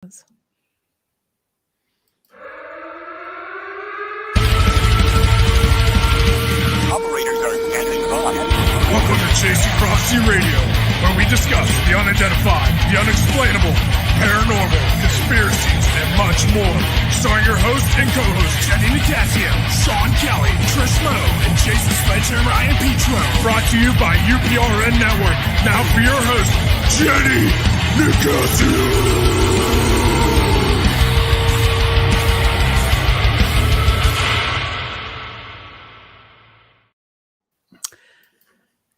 Operators are standing by. Welcome to Chasing Prophecy Radio, where we discuss the unidentified, the unexplainable, paranormal, conspiracies, and much more. Starring your host and co-hosts, Jenny Nicasio, Sean Kelly, Trish Lowe, and Jason Sledgehammer, Ryan Petro. Brought to you by UPRN Network. Now for your host, Jenny Nicasio.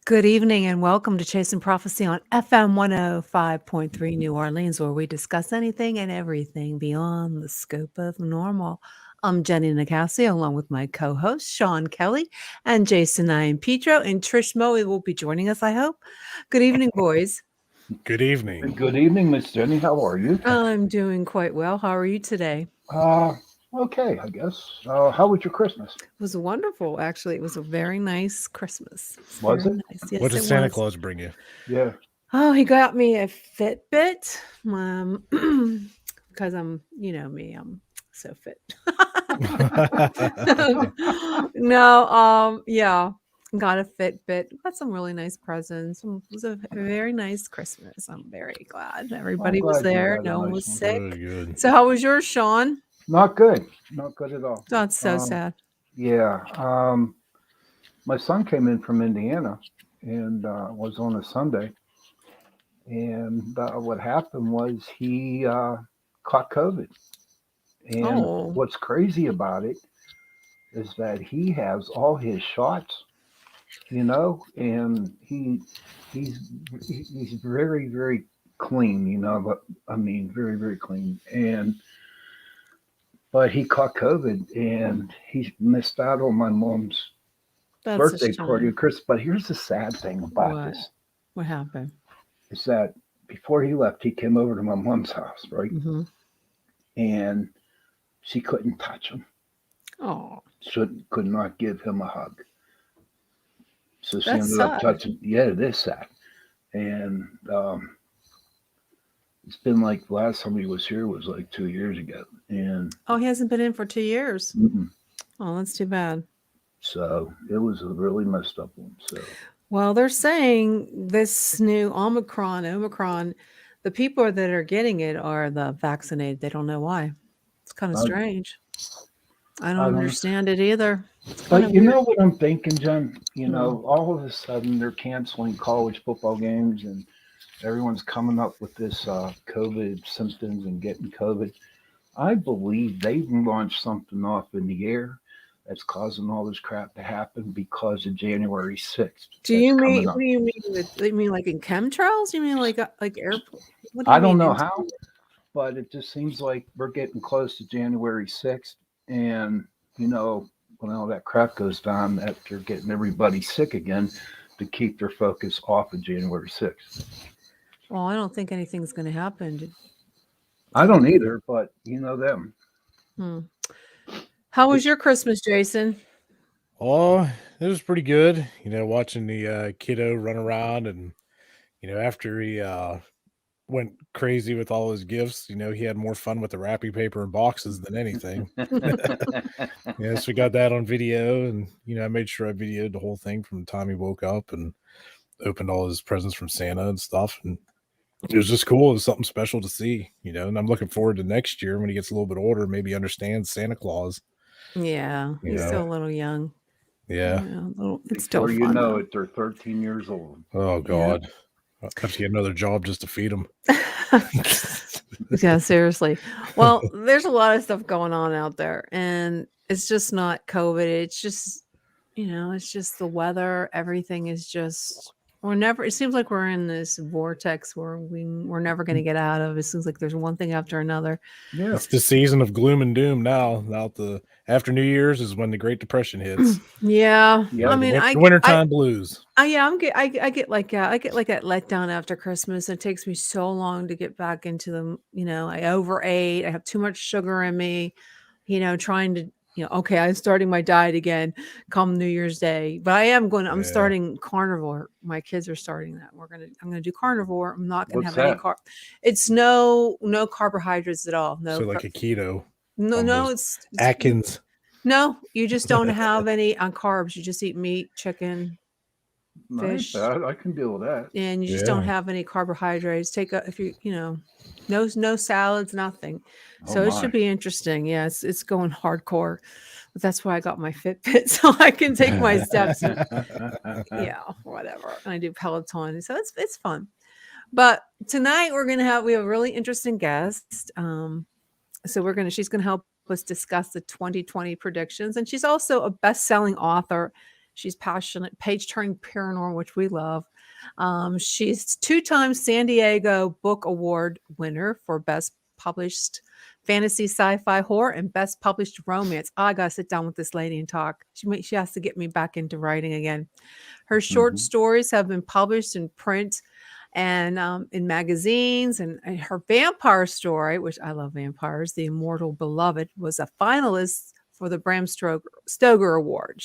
Good evening and welcome to Chasing Prophecy on FM 105.3 New Orleans, where we discuss anything and everything beyond the scope of normal. I'm Jenny Nicasio, along with my co-host Sean Kelly and Jason Ian Petro, and Trish Moe will be joining us, I hope. Good evening, boys. Good evening. Good evening, Miss Jenny. How are you? I'm doing quite well. How are you today? Okay, I guess. How was your Christmas? It was wonderful, actually. It was a very nice Christmas. Was it? Nice. Yes, What did it Santa was. Claus bring you? Yeah. Oh, he got me a Fitbit. Because I'm, you know me, I'm so fit. Yeah, got a Fitbit. Got some really nice presents. It was a very nice Christmas. I'm very glad everybody was glad you there. had a No one nice was one. sick. Very good. So, how was yours, Sean? Not good. Not good at all. That's so sad. Yeah. My son came in from Indiana and was on a Sunday. And what happened was he caught COVID. And Oh. what's crazy about it is that he has all his shots, and he's very, very clean, but I mean, very, very clean. But he caught COVID and he missed out on my mom's That's birthday a shame. party with Chris. But here's the sad thing about What? this What happened? is that before he left, he came over to my mom's house, right? Mm-hmm. And she couldn't touch him. Oh, Could not give him a hug. So she That's ended up sad. touching. Yeah, it is sad. And it's been like the last time he was here was like 2 years ago. And he hasn't been in for 2 years. mm-mm. Oh, that's too bad. So it was a really messed up one. So Well, they're saying this new Omicron, the people that are getting it are the vaccinated. They don't know why. It's kind of strange. I don't understand it either. It's kinda But you weird. know what I'm thinking, Jen? Hmm. All of a sudden they're canceling college football games and everyone's coming up with this COVID symptoms and getting COVID. I believe they've launched something off in the air that's causing all this crap to happen because of January 6th. Do you that's mean? coming What up. do you mean? You mean like in chemtrails? You mean like airport? What do I you don't mean? know how, but it just seems like we're getting close to January 6th. And, when all that crap goes down, that they're getting everybody sick again to keep their focus off of January 6th. Well, I don't think anything's going to happen. I don't either, but you know them. How was your Christmas, Jason? Oh, it was pretty good. Watching the kiddo run around and, after he went crazy with all his gifts, he had more fun with the wrapping paper and boxes than anything. So we got that on video and, I made sure I videoed the whole thing from the time he woke up and opened all his presents from Santa and stuff. And it was just cool. It was something special to see, and I'm looking forward to next year when he gets a little bit older, maybe understands Santa Claus. Yeah, he's still a little young. Yeah. It's still Before fun. you know though. it, they're 13 years old. Oh, God. I'll have to get another job just to feed him. Yeah, seriously. Well, there's a lot of stuff going on out there, and it's just not COVID. It's just, it's just the weather. Everything is just, it seems like we're in this vortex where we're never going to get out of. It seems like there's one thing after another. Yeah. It's the season of gloom and doom now. After New Year's is when the Great Depression hits. Yeah. Yeah, I mean, the wintertime blues. I get like that letdown after Christmas. It takes me so long to get back into them. I overate. I have too much sugar in me. Trying to okay, I'm starting my diet again come New Year's Day, but I'm Yeah. starting carnivore. My kids are starting that. I'm going to do carnivore. I'm not going to What's have any that? It's no carbohydrates at all. No, So like a keto. no, almost. it's Atkins. no, you just don't have any on carbs. You just eat meat, chicken, Nice. fish, I can deal with that. and you just don't Yeah. have any carbohydrates. If you, no salads, nothing. Oh So it should my. be interesting. Yeah, it's going hardcore. But that's why I got my Fitbit so I can take my steps and whatever. And I do Peloton. So it's fun. But tonight we have a really interesting guest. So she's gonna help us discuss the 2020 predictions. And she's also a best-selling author. She's passionate, page-turning paranormal, which we love. She's 2-time San Diego Book Award winner for Best Published Fantasy-Sci-fi-Horror and Best Published Romance. I gotta sit down with this lady and talk. She has to get me back into writing again. Her short stories have been published in print and in magazines, and her vampire story, which I love vampires, The Immortal Beloved, was a finalist for the Bram Stoker Award.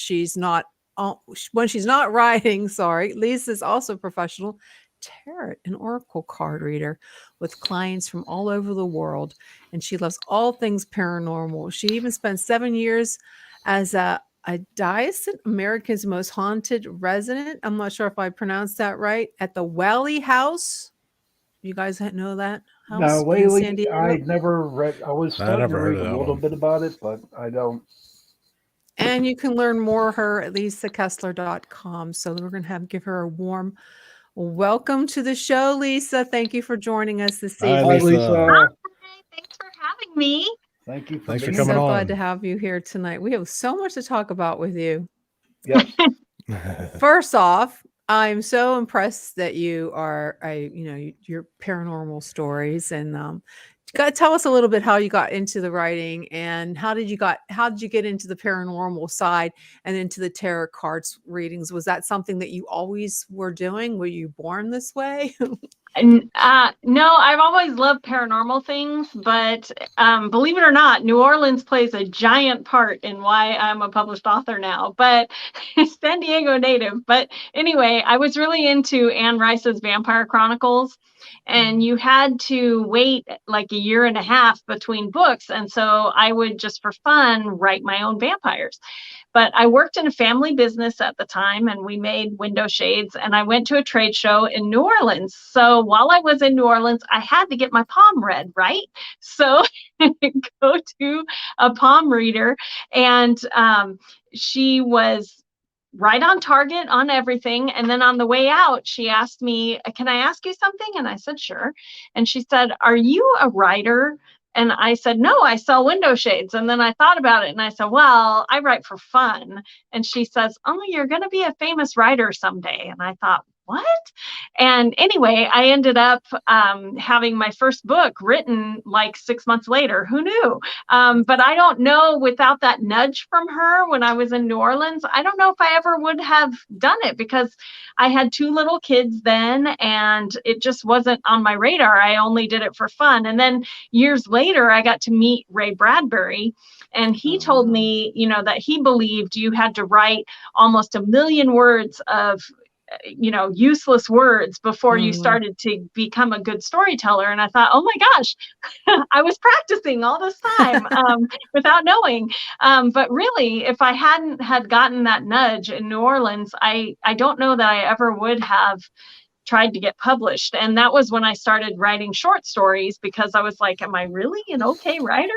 When she's not writing, Lisa's also a professional tarot and oracle card reader with clients from all over the world, and she loves all things paranormal. She even spent 7 years as a DEC, America's Most Haunted Resident. I'm not sure if I pronounced that right. At the Whaley House. You guys know that house Now, in San Whaley, Diego? I never read. I was I starting to never heard read of a that little one. bit about it, but I don't. And you can learn more her at lisakessler.com. So we're going to give her a warm welcome to the show, Lisa. Thank you for joining us this Hi, evening. Hi, Lisa. Hi, thanks for having me. Thank you for Thanks for being coming So on. glad to have you here tonight. We have so much to talk about with you. Yes. First off, I'm so impressed that you are, your paranormal stories, and tell us a little bit how you got into the writing and how did you get into the paranormal side and into the tarot cards readings? Was that something that you always were doing? Were you born this way? No, I've always loved paranormal things, but believe it or not, New Orleans plays a giant part in why I'm a published author now, but San Diego native. But anyway, I was really into Anne Rice's Vampire Chronicles, and you had to wait like a year and a half between books. And so I would just for fun write my own vampires. But I worked in a family business at the time, and we made window shades, and I went to a trade show in New Orleans. So while I was in New Orleans, I had to get my palm read, right? So go to a palm reader, and she was right on target on everything. And then on the way out, she asked me, "Can I ask you something?" And I said, "Sure." And she said, "Are you a writer?" And I said, "No, I sell window shades." And then I thought about it and I said, "Well, I write for fun." And she says, "Oh, you're going to be a famous writer someday." And I thought, what? And anyway, I ended up having my first book written like 6 months later. Who knew? But I don't know, without that nudge from her when I was in New Orleans, I don't know if I ever would have done it, because I had 2 little kids then and it just wasn't on my radar. I only did it for fun. And then years later, I got to meet Ray Bradbury. And he told me, that he believed you had to write almost 1 million words of useless words before you started to become a good storyteller. And I thought, oh my gosh, I was practicing all this time without knowing. But really, if I hadn't had gotten that nudge in New Orleans, I don't know that I ever would have tried to get published. And that was when I started writing short stories, because I was like, am I really an okay writer?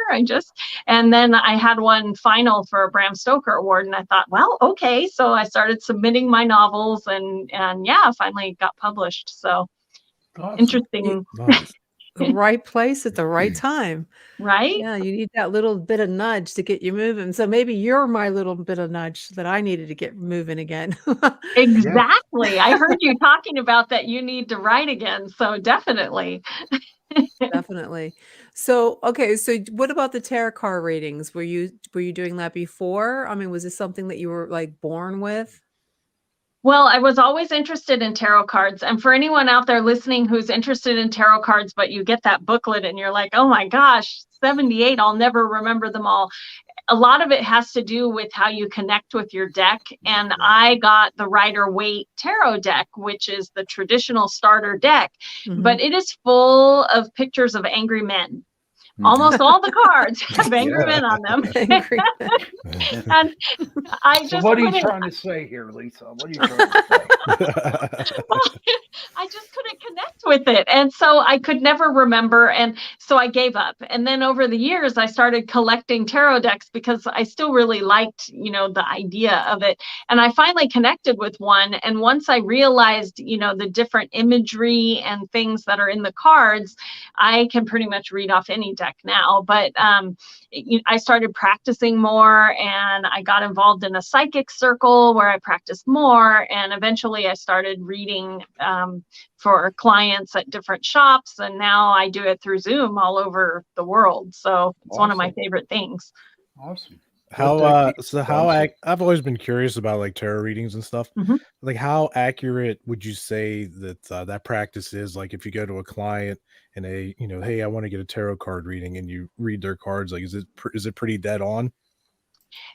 And then I had one final for a Bram Stoker award, and I thought, well, okay. So I started submitting my novels, and yeah, finally got published. So Awesome. interesting. Nice. The right place at the right time. Right? Yeah, you need that little bit of nudge to get you moving. So maybe you're my little bit of nudge that I needed to get moving again. Exactly. I heard you talking about that you need to write again. So definitely. Definitely. So, okay, so what about the tarot card readings? Were you doing that before? I mean, was this something that you were like born with? Well, I was always interested in tarot cards. And for anyone out there listening who's interested in tarot cards, but you get that booklet and you're like, oh my gosh, 78, I'll never remember them all. a lot of it has to do with how you connect with your deck. And I got the Rider-Waite Tarot deck, which is the traditional starter deck, but it is full of pictures of angry men. Almost all the cards have angry men on them. Angry men. And I So just what are you couldn't- trying to say here, Lisa? What are you trying to say? well, I just couldn't connect with it. And so I could never remember. And so I gave up. And then over the years, I started collecting tarot decks because I still really liked, the idea of it. And I finally connected with one. And once I realized, the different imagery and things that are in the cards, I can pretty much read off any deck now. But I started practicing more, and I got involved in a psychic circle where I practiced more. And eventually I started reading for clients at different shops. And now I do it through Zoom all over the world. So it's one of my favorite things. Awesome. I've always been curious about like tarot readings and stuff. Mhm. Like, how accurate would you say that that practice is? Like, if you go to a client and they, hey, I want to get a tarot card reading, and you read their cards, like, is it pretty dead on?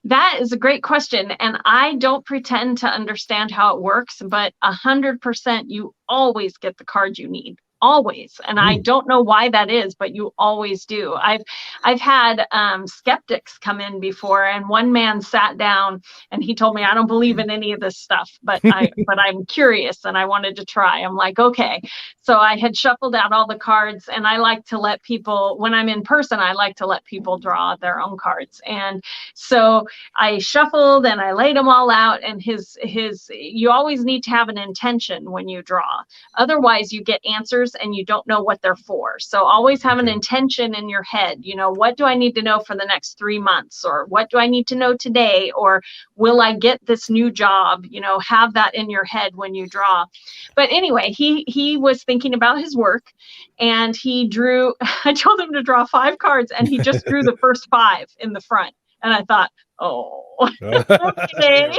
That is a great question. And I don't pretend to understand how it works, but 100% you always get the card you need. Always. And I don't know why that is, but you always do. I've had skeptics come in before, and one man sat down and he told me, I don't believe in any of this stuff, but I'm curious and I wanted to try. I'm like, okay. So I had shuffled out all the cards, and I like to let people, when I'm in person, I like to let people draw their own cards. And so I shuffled and I laid them all out, and you always need to have an intention when you draw. Otherwise you get answers and you don't know what they're for. So always have an intention in your head. What do I need to know for the next 3 months? Or what do I need to know today? Or will I get this new job? Have that in your head when you draw. But anyway, he was thinking about his work, and he drew, I told him to draw 5 cards, and he just drew the first 5 in the front. And I thought, oh, okay.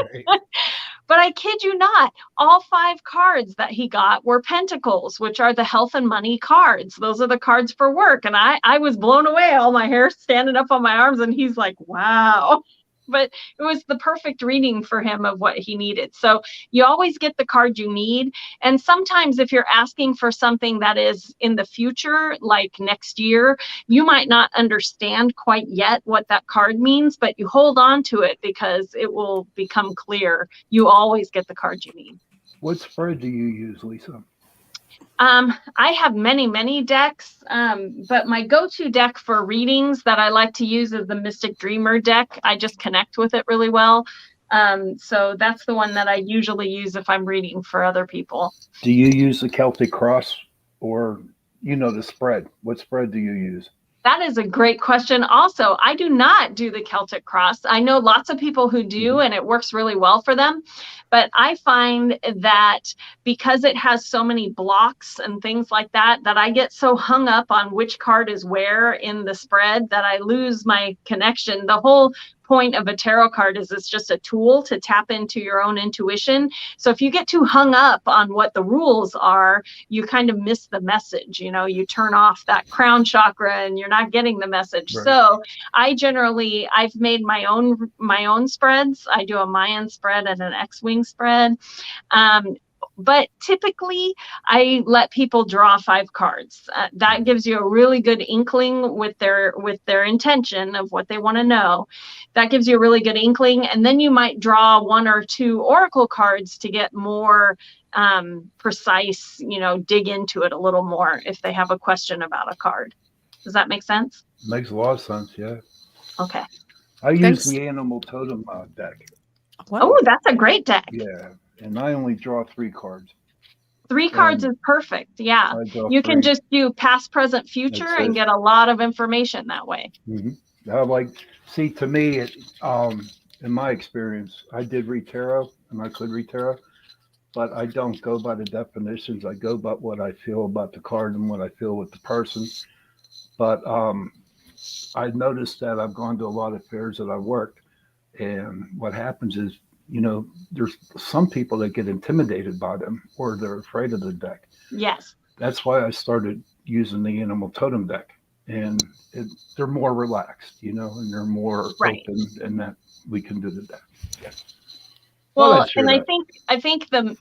But I kid you not, all 5 cards that he got were pentacles, which are the health and money cards. Those are the cards for work. And I was blown away, all my hair standing up on my arms. And he's like, wow. But it was the perfect reading for him of what he needed. So you always get the card you need. And sometimes if you're asking for something that is in the future, like next year, you might not understand quite yet what that card means, but you hold on to it because it will become clear. You always get the card you need. What spread do you use, Lisa? I have many decks, but my go-to deck for readings that I like to use is the Mystic Dreamer deck. I just connect with it really well. So that's the one that I usually use if I'm reading for other people. Do you use the Celtic Cross, or the spread? What spread do you use? That is a great question. Also, I do not do the Celtic Cross. I know lots of people who do, and it works really well for them. But I find that because it has so many blocks and things like that, that I get so hung up on which card is where in the spread that I lose my connection. The whole point of a tarot card is it's just a tool to tap into your own intuition. So if you get too hung up on what the rules are, you kind of miss the message. You turn off that crown chakra and you're not getting the message. Right. So I've made my own spreads. I do a Mayan spread and an X-Wing spread. But typically, I let people draw 5 cards. That gives you a really good inkling with their intention of what they want to know. That gives you a really good inkling. And then you might draw 1 or 2 oracle cards to get more precise, dig into it a little more if they have a question about a card. Does that make sense? Makes a lot of sense, yeah. Okay. I use the Animal Totem deck. What? Oh, that's a great deck. Yeah. And I only draw 3 cards. 3 cards is perfect. Yeah. You can just do past, present, future and get a lot of information that way. Mm-hmm. To me, in my experience, I did read tarot and I could read tarot, but I don't go by the definitions. I go by what I feel about the card and what I feel with the person. But I noticed that I've gone to a lot of fairs that I've worked, and what happens is, there's some people that get intimidated by them or they're afraid of the deck. Yes. That's why I started using the Animal Totem deck. and they're more relaxed, and they're more Right. open, and that we can do that. Yeah. Well, and I think the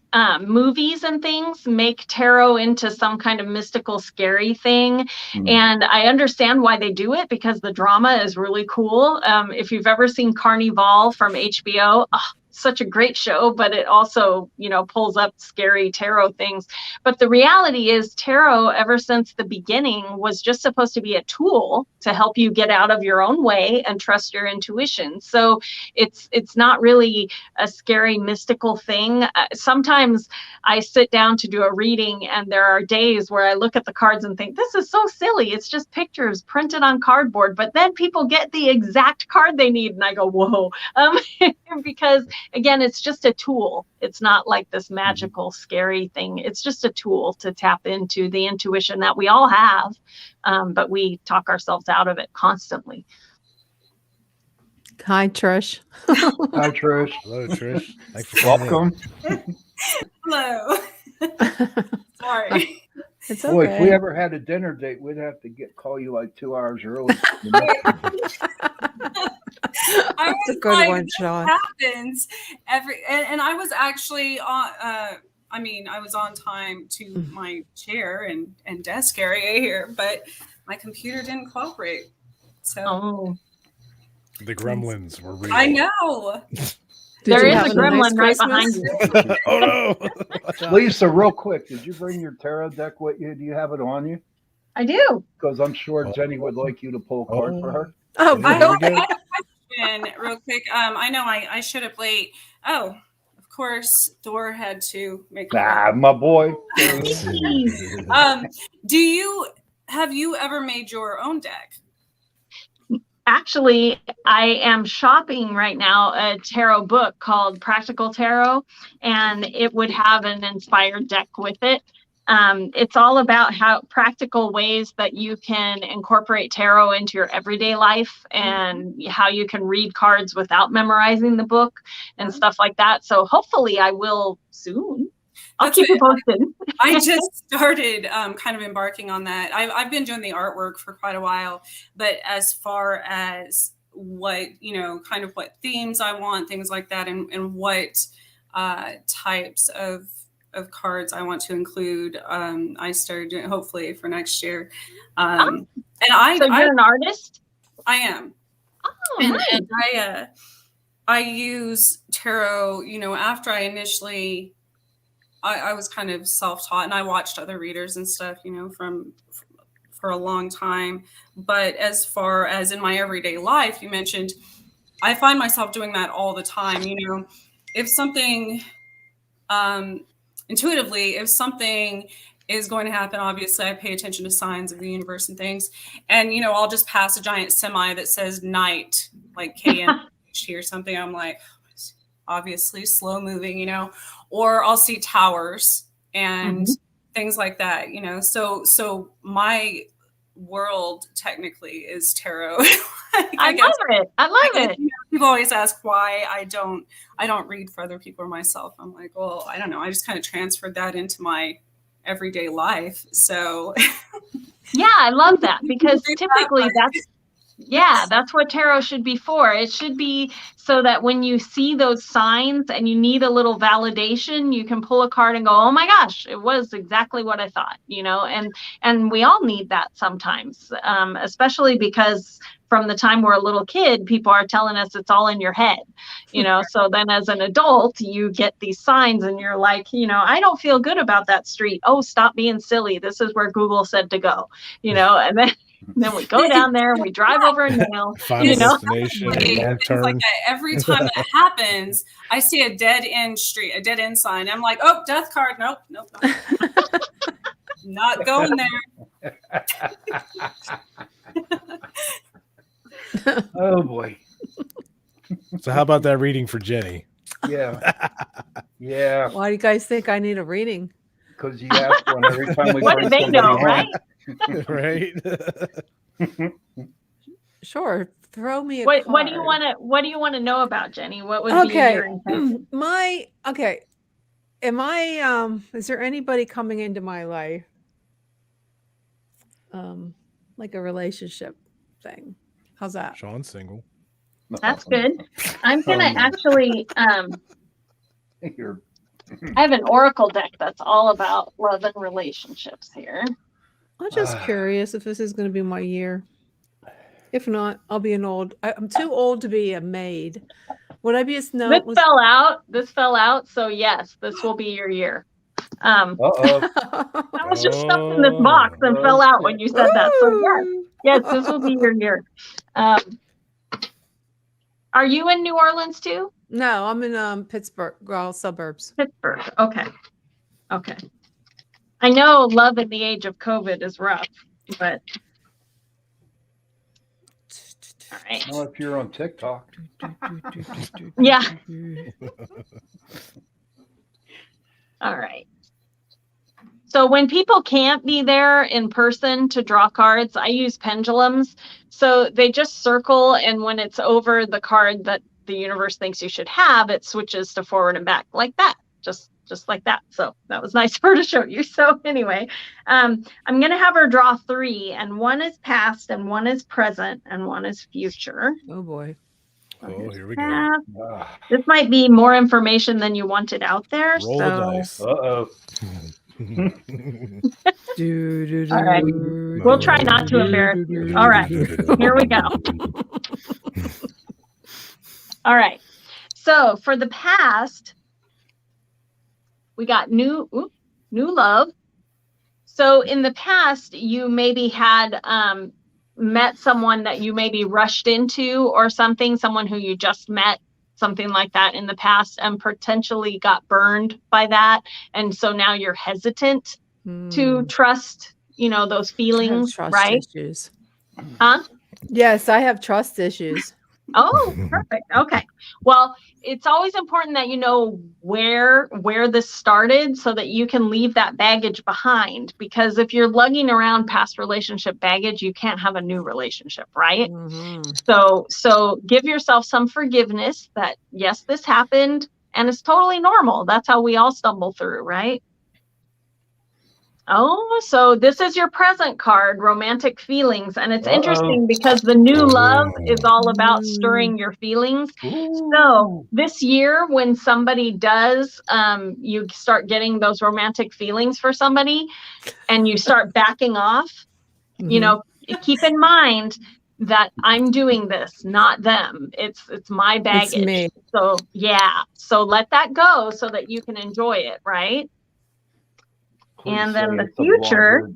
movies and things make tarot into some kind of mystical, scary thing, and I understand why they do it because the drama is really cool. If you've ever seen Carnival from HBO, such a great show, but it also, pulls up scary tarot things. But the reality is tarot, ever since the beginning, was just supposed to be a tool to help you get out of your own way and trust your intuition. So it's not really a scary mystical thing. Sometimes I sit down to do a reading and there are days where I look at the cards and think, this is so silly. It's just pictures printed on cardboard. But then people get the exact card they need and I go, whoa. Because again, it's just a tool. It's not like this magical, scary thing. It's just a tool to tap into the intuition that we all have, but we talk ourselves out of it constantly. Hi, Trish. Hi, Trish. Hello, Trish. Thanks for coming Welcome. Hello. Sorry. It's Boy, if we okay. ever had a dinner date, we'd have to call you like 2 hours early. I That's a was good like, one, this Sean. happens and I was actually on. I was on time to my chair and desk area here, but my computer didn't cooperate. So The gremlins were real. I know. Did There you is have a a gremlin nice right behind Christmas? you. Oh no. Lisa, real quick, did you bring your tarot deck with you? Do you have it on you? I do. Because I'm sure Jenny would like you to pull a card for her. Oh, Yeah, there we go. I have a question real quick. I know I showed up late. Oh, of course, Thor had to make My boy. Have you ever made your own deck? Actually, I am shopping right now a tarot book called Practical Tarot, and it would have an inspired deck with it. It's all about how practical ways that you can incorporate tarot into your everyday life and how you can read cards without memorizing the book and stuff like that. So hopefully I will soon. I'll keep you posted. I just started kind of embarking on that. I've been doing the artwork for quite a while, but as far as what, kind of what themes I want, things like that, and what types of cards I want to include, I started doing hopefully for next year. And So you're an artist? I am. Oh, and, nice. and I use tarot, after I initially I was kind of self-taught and I watched other readers and stuff, for a long time. But as far as in my everyday life, you mentioned, I find myself doing that all the time. If something, intuitively, if something is going to happen, obviously I pay attention to signs of the universe and things. And, I'll just pass a giant semi that says night, like KNHT or something. I'm like, obviously slow moving, or I'll see towers and things like that, so my world technically is tarot. I love it. People always ask why I don't read for other people or myself. I'm like, well, I don't know. I just kind of transferred that into my everyday life. So yeah, I love that because typically that's what tarot should be for. It should be so that when you see those signs and you need a little validation, you can pull a card and go, oh my gosh, it was exactly what I thought, and we all need that sometimes, especially because from the time we're a little kid, people are telling us it's all in your head, so then as an adult, you get these signs and you're like, I don't feel good about that street. Oh, stop being silly. This is where Google said to go, and then we go down there and we drive over a nail. Final destination, wrong turn. Like that. Every time that happens, I see a dead end street, a dead end sign. I'm like, oh, death card. Nope. Not going there. Oh boy. So how about that reading for Jenny? Yeah. Yeah. Why do you guys think I need a reading? Because you ask one every time we What do they know, right? Right. Sure, throw me a What card. do you want to know about, Jenny? What would be Okay. your intent? Am I is there anybody coming into my life like a relationship thing. How's that? Sean's single. That's good. I'm gonna actually You're I have an oracle deck that's all about love and relationships here. I'm just curious if this is going to be my year. If not, I'll be I'm too old to be a maid. Would I be a snow? This fell out. So yes, this will be your year. I was just stuck in this box and fell out when you said that. So yes, this will be your year. Are you in New Orleans too? No, I'm in Pittsburgh, suburbs. Pittsburgh. Okay. I know love in the age of COVID is rough, but all right. Well, if you're on TikTok. Yeah. All right. So when people can't be there in person to draw cards, I use pendulums. So they just circle, and when it's over the card that the universe thinks you should have, it switches to forward and back like that, just like that. So that was nice for her to show you. So anyway, I'm going to have her draw 3, and one is past and one is present and one is future. Oh boy. Oh, here we go. This might be more information than you wanted out there. Roll the dice. Uh-oh. All right. We'll try not to embarrass you. All right. Here we go. All right. So for the past, we got new love. So in the past, you maybe had met someone that you maybe rushed into or something, someone who you just met, something like that in the past, and potentially got burned by that. And so now you're hesitant to trust, those feelings, trust right? Issues. Huh? Yes, I have trust issues. Oh, perfect. Okay. Well, it's always important that you know where this started so that you can leave that baggage behind, because if you're lugging around past relationship baggage, you can't have a new relationship, right? Mm-hmm. So give yourself some forgiveness that yes, this happened and it's totally normal. That's how we all stumble through, right? Oh, so this is your present card, romantic feelings. And it's interesting because the new love is all about stirring your feelings. So this year, when somebody does, you start getting those romantic feelings for somebody and you start backing off, keep in mind that I'm doing this, not them. It's my baggage. It's me. So yeah. So let that go so that you can enjoy it, right? And then the future,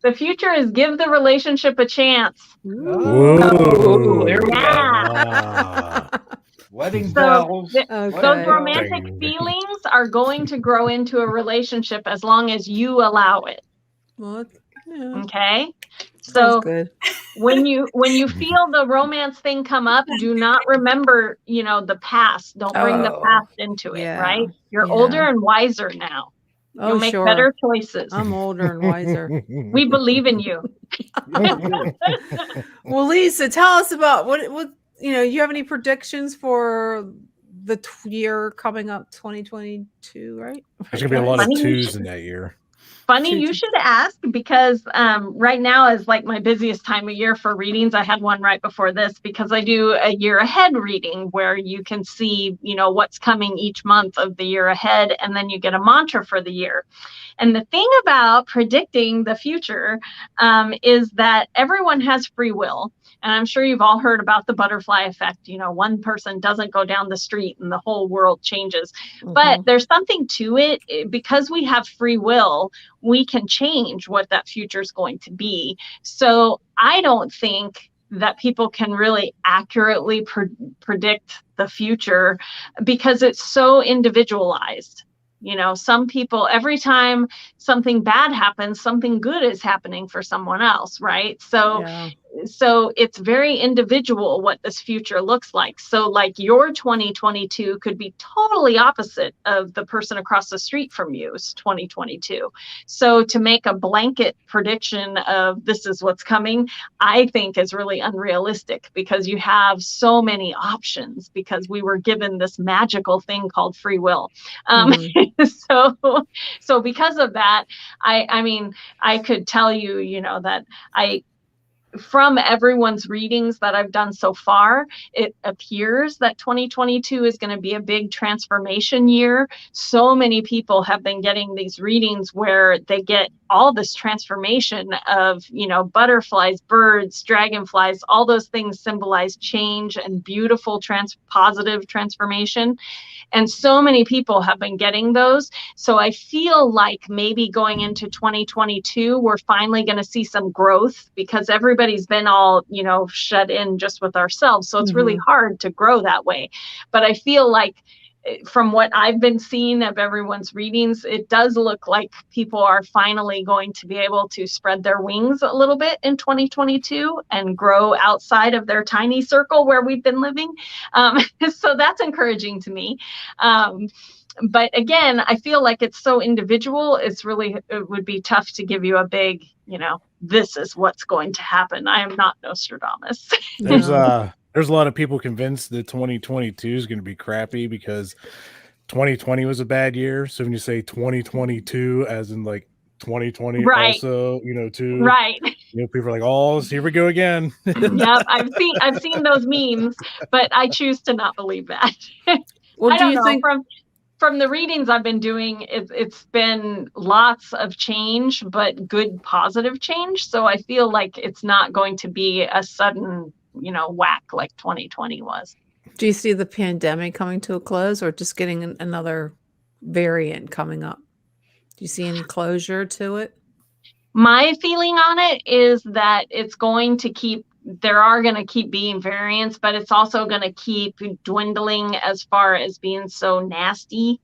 the future is give the relationship a chance. Whoa. There we Yeah. Wedding So bells. those romantic feelings are going to grow into a relationship as long as you allow it. Well, yeah. Okay. Sounds So good. when you feel the romance thing come up, do not remember, the past. Don't bring the past into it, yeah. right? You're Yeah. older and wiser now. You'll make sure. better choices. I'm older and wiser. We believe in you. Well, Lisa, tell us about what you have any predictions for the year coming up, 2022, right? There's gonna be a lot of Funny you twos should- in that year. Funny you should ask, because right now is like my busiest time of year for readings. I had one right before this because I do a year ahead reading where you can see, what's coming each month of the year ahead, and then you get a mantra for the year. And the thing about predicting the future is that everyone has free will. And I'm sure you've all heard about the butterfly effect. One person doesn't go down the street and the whole world changes. Mm-hmm. But there's something to it. Because we have free will, we can change what that future is going to be. So I don't think that people can really accurately predict the future because it's so individualized. Some people, every time something bad happens, something good is happening for someone else, right? So so it's very individual what this future looks like. So like your 2022 could be totally opposite of the person across the street from you's 2022. So to make a blanket prediction of this is what's coming, I think is really unrealistic, because you have so many options, because we were given this magical thing called free will. So because of that, I mean, I could tell you, that from everyone's readings that I've done so far, it appears that 2022 is going to be a big transformation year. So many people have been getting these readings where they get all this transformation of, butterflies, birds, dragonflies, all those things symbolize change and beautiful positive transformation. And so many people have been getting those. So I feel like maybe going into 2022, we're finally going to see some growth, because everybody's been all, shut in just with ourselves. So it's really hard to grow that way. But I feel like from what I've been seeing of everyone's readings, it does look like people are finally going to be able to spread their wings a little bit in 2022 and grow outside of their tiny circle where we've been living. So that's encouraging to me. But again, I feel like it's so individual. It would be tough to give you a big, this is what's going to happen. I am not Nostradamus. There's a lot of people convinced that 2022 is going to be crappy because 2020 was a bad year. So when you say 2022, as in like 2020, right. Also, too, right. People are like, "Oh, here we go again." Yep, I've seen those memes, but I choose to not believe that. Well, I don't know. From the readings I've been doing, it's been lots of change, but good positive change. So I feel like it's not going to be a sudden, whack like 2020 was. Do you see the pandemic coming to a close, or just getting another variant coming up? Do you see any closure to it? My feeling on it is that it's going to keep, there are going to keep being variants, but it's also going to keep dwindling as far as being so nasty,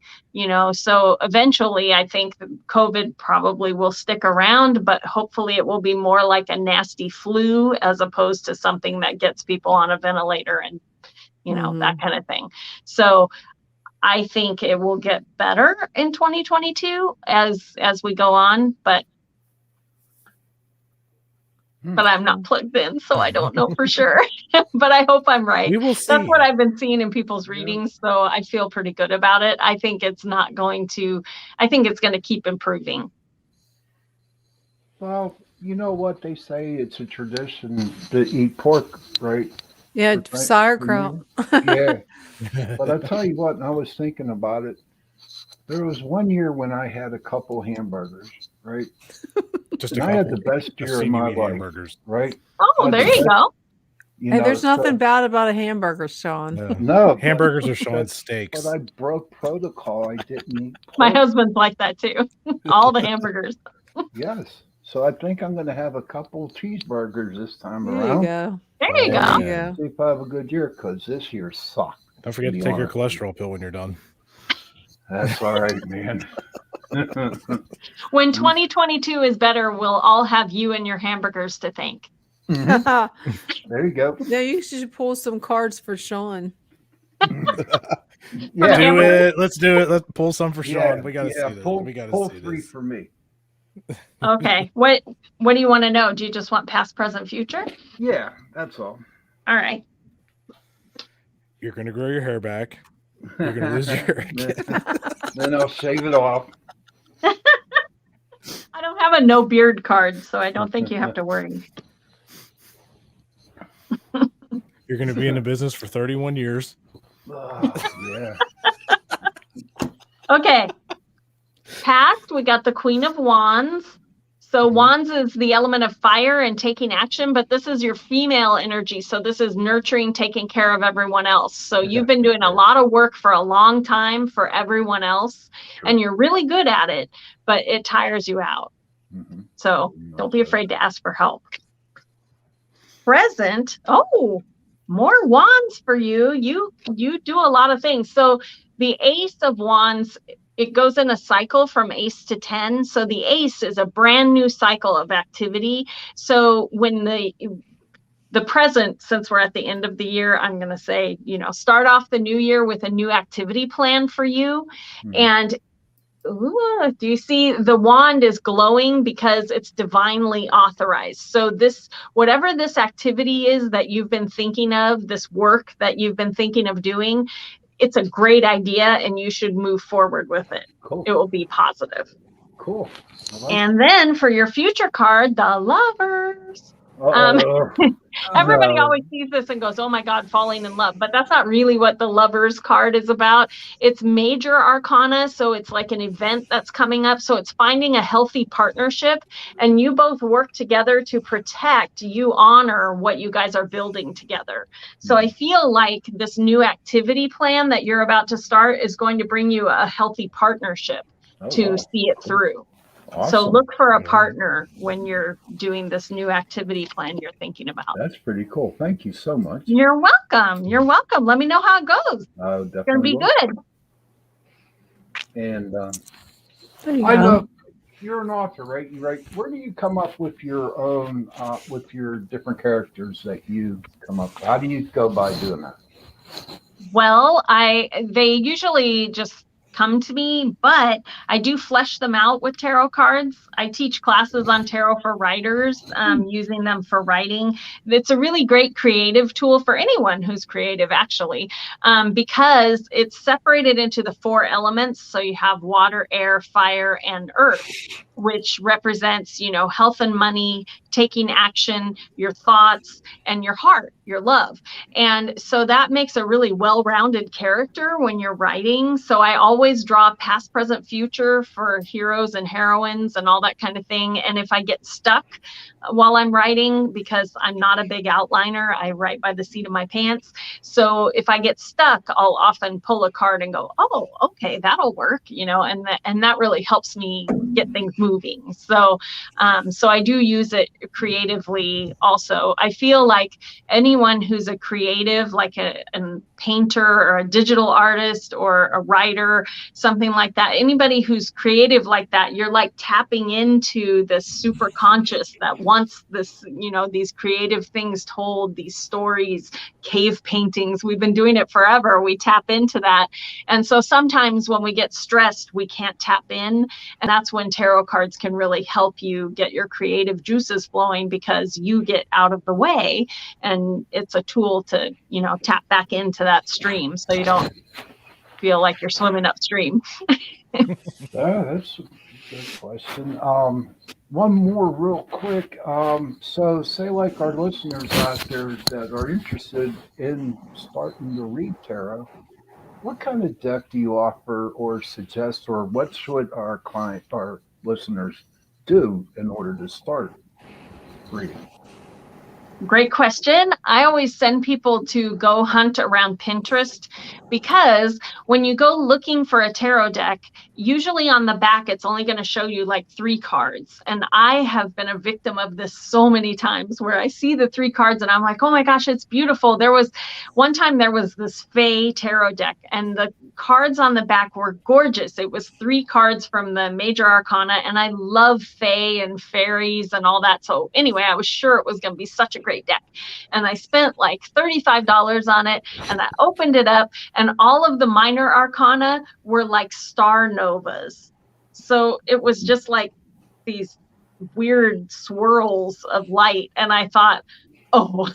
so eventually I think COVID probably will stick around, but hopefully it will be more like a nasty flu as opposed to something that gets people on a ventilator and, that kind of thing. So I think it will get better in 2022 as we go on, but I'm not plugged in, so I don't know for sure. But I hope I'm right. We will see. That's what I've been seeing in people's readings, so I feel pretty good about it. I think it's going to keep improving. Well, you know what they say, it's a tradition to eat pork, right? Yeah, sauerkraut. Yeah. But I tell you what, I was thinking about it. There was one year when I had a couple hamburgers, right? I had the best year of my life, hamburgers. Right? Oh, there you go. Hey, there's nothing bad about a hamburger, Sean. No, hamburgers are Sean's steaks. But I broke protocol. I didn't eat pork. My husband's like that too. All the hamburgers. Yes. So I think I'm going to have a couple cheeseburgers this time There around. You go. There you go. Yeah. See if I have a good year, because this year sucked. Don't forget to take your cholesterol pill when you're done. That's all right, man. When 2022 is better, we'll all have you and your hamburgers to thank. There you go. Yeah, you should pull some cards for Sean. Yeah. Do it. Let's do it. Let's pull some for Sean. Yeah, We got to see this. We got to pull see 3 this. for me. Okay. What do you want to know? Do you just want past, present, future? Yeah, that's all. All right. You're going to grow your hair back. You're going to lose your hair again. Then I'll shave it off. I don't have a no beard card, so I don't think you have to worry. You're going to be in the business for 31 years. Yeah. Okay. Past, we got the Queen of Wands. So wands is the element of fire and taking action, but this is your female energy. So this is nurturing, taking care of everyone else. So you've been doing a lot of work for a long time for everyone else, and you're really good at it, but it tires you out. So don't be afraid to ask for help. Present, more wands for you. You do a lot of things. So the Ace of Wands, it goes in a cycle from ace to 10. So the ace is a brand new cycle of activity. So when the present, since we're at the end of the year, I'm going to say, start off the new year with a new activity plan for you. And do you see the wand is glowing because it's divinely authorized? So whatever this activity is that you've been thinking of, this work that you've been thinking of doing, it's a great idea and you should move forward with it. Cool. It will be positive. Cool. And then for your future card, the Lovers. Everybody always sees this and goes, oh my God, falling in love. But that's not really what the Lovers card is about. It's major arcana. So it's like an event that's coming up. So it's finding a healthy partnership, and you both work together to protect, you honor what you guys are building together. So I feel like this new activity plan that you're about to start is going to bring you a healthy partnership to see it through. Awesome. So look for a partner when you're doing this new activity plan you're thinking about. That's pretty cool. Thank you so much. You're welcome. You're welcome. Let me know how it goes. Definitely it's going to be good. And I know you're an author, right? You write. Where do you come up with your own, with your different characters that you come up with? How do you go by doing that? Well, they usually just come to me, but I do flesh them out with tarot cards. I teach classes on tarot for writers, using them for writing. It's a really great creative tool for anyone who's creative, actually, because it's separated into the 4 elements. So you have water, air, fire, and earth, which represents, health and money, taking action, your thoughts, and your heart, your love. And so that makes a really well-rounded character when you're writing. So I always draw past, present, future for heroes and heroines and all that kind of thing. And if I get stuck while I'm writing, because I'm not a big outliner, I write by the seat of my pants. So if I get stuck, I'll often pull a card and go, oh, okay, that'll work, and that really helps me get things moving. So I do use it creatively also. I feel like anyone who's a creative, like a painter or a digital artist or a writer, something like that, anybody who's creative like that, you're like tapping into this super conscious that wants this, these creative things told, these stories, cave paintings. We've been doing it forever. We tap into that. And so sometimes when we get stressed, we can't tap in. And that's when tarot cards can really help you get your creative juices flowing, because you get out of the way, and it's a tool to, tap back into that stream so you don't feel like you're swimming upstream. That's a good question. One more real quick. So say like our listeners out there that are interested in starting to read tarot, what kind of deck do you offer or suggest, or what should our listeners do in order to start reading? Great question. I always send people to go hunt around Pinterest, because when you go looking for a tarot deck, usually on the back, it's only going to show you like 3 cards. And I have been a victim of this so many times, where I see the 3 cards and I'm like, oh my gosh, it's beautiful. One time there was this Fae tarot deck, and the cards on the back were gorgeous. It was 3 cards from the major arcana, and I love Fae and fairies and all that. So anyway, I was sure it was going to be such a great deck. And I spent like $35 on it, and I opened it up, and all of the minor arcana were like star novas. So it was just like these weird swirls of light. And I thought, oh,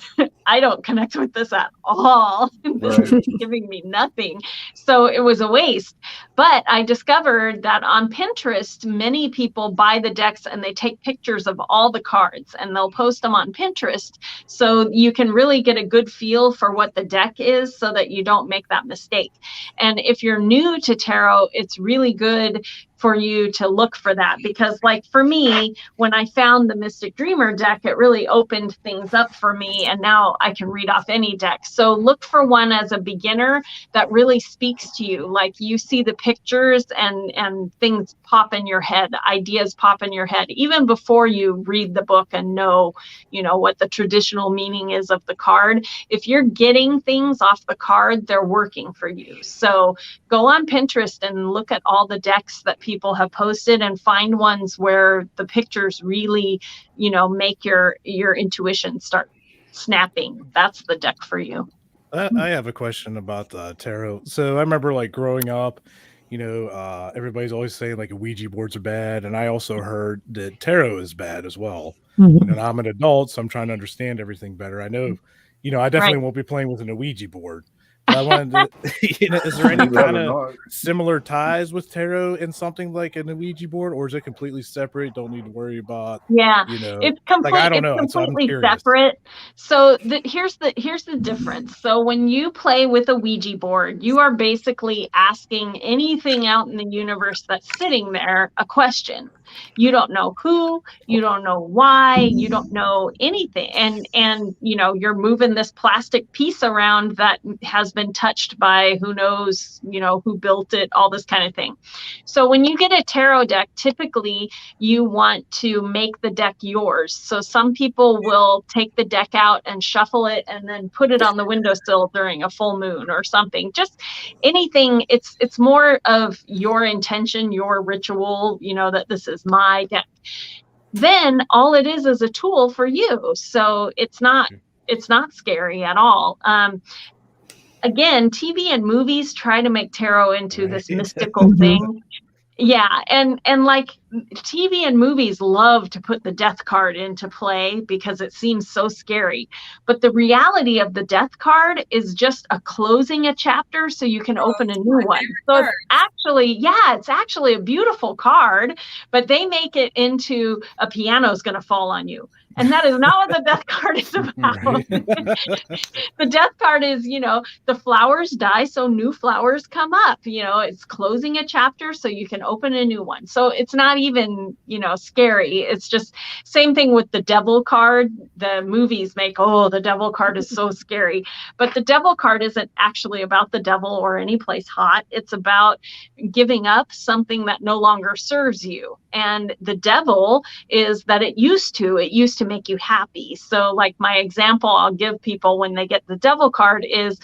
I don't connect with this at all. This is giving me nothing. So it was a waste. But I discovered that on Pinterest, many people buy the decks and they take pictures of all the cards and they'll post them on Pinterest. So you can really get a good feel for what the deck is, so that you don't make that mistake. And if you're new to tarot, it's really good for you to look for that, because like for me, when I found the Mystic Dreamer deck, it really opened things up for me, and now I can read off any deck. So look for one as a beginner that really speaks to you. Like you see the pictures and things pop in your head, ideas pop in your head, even before you read the book and know what the traditional meaning is of the card. If you're getting things off the card, they're working for you. So go on Pinterest and look at all the decks that people have posted, and find ones where the pictures really, make your intuition start snapping. That's the deck for you. I have a question about the tarot. So I remember like growing up, everybody's always saying like Ouija boards are bad, and I also heard that tarot is bad as well. Now I'm an adult, so I'm trying to understand everything better. I know, I definitely won't be playing with an Ouija board, but I wanted to, is there any kind of similar ties with tarot in something like an Ouija board, or is it completely separate? Don't need to worry about. It's I don't know. So I'm completely curious. separate. So here's the difference. So when you play with a Ouija board, you are basically asking anything out in the universe that's sitting there a question. You don't know who, you don't know why, you don't know anything, and you're moving this plastic piece around that has been touched by who knows, who built it, all this kind of thing. So when you get a tarot deck, typically you want to make the deck yours. So some people will take the deck out and shuffle it and then put it on the windowsill during a full moon or something. Just anything. It's more of your intention, your ritual, that this is my deck. Then all it is a tool for you. So it's not scary at all. Again, TV and movies try to make tarot into this mystical thing. Yeah, and like TV and movies love to put the death card into play because it seems so scary. But the reality of the death card is just closing a chapter so you can open a new one. So it's actually a beautiful card, but they make it into a piano's going to fall on you. And that is not what the death card is about. The death card is, the flowers die, so new flowers come up. It's closing a chapter so you can open a new one. So it's not even, scary. It's just same thing with the devil card. The movies make, the devil card is so scary. But the devil card isn't actually about the devil or any place hot. It's about giving up something that no longer serves you. And the devil is that it used to make you happy. So like my example I'll give people when they get the devil card is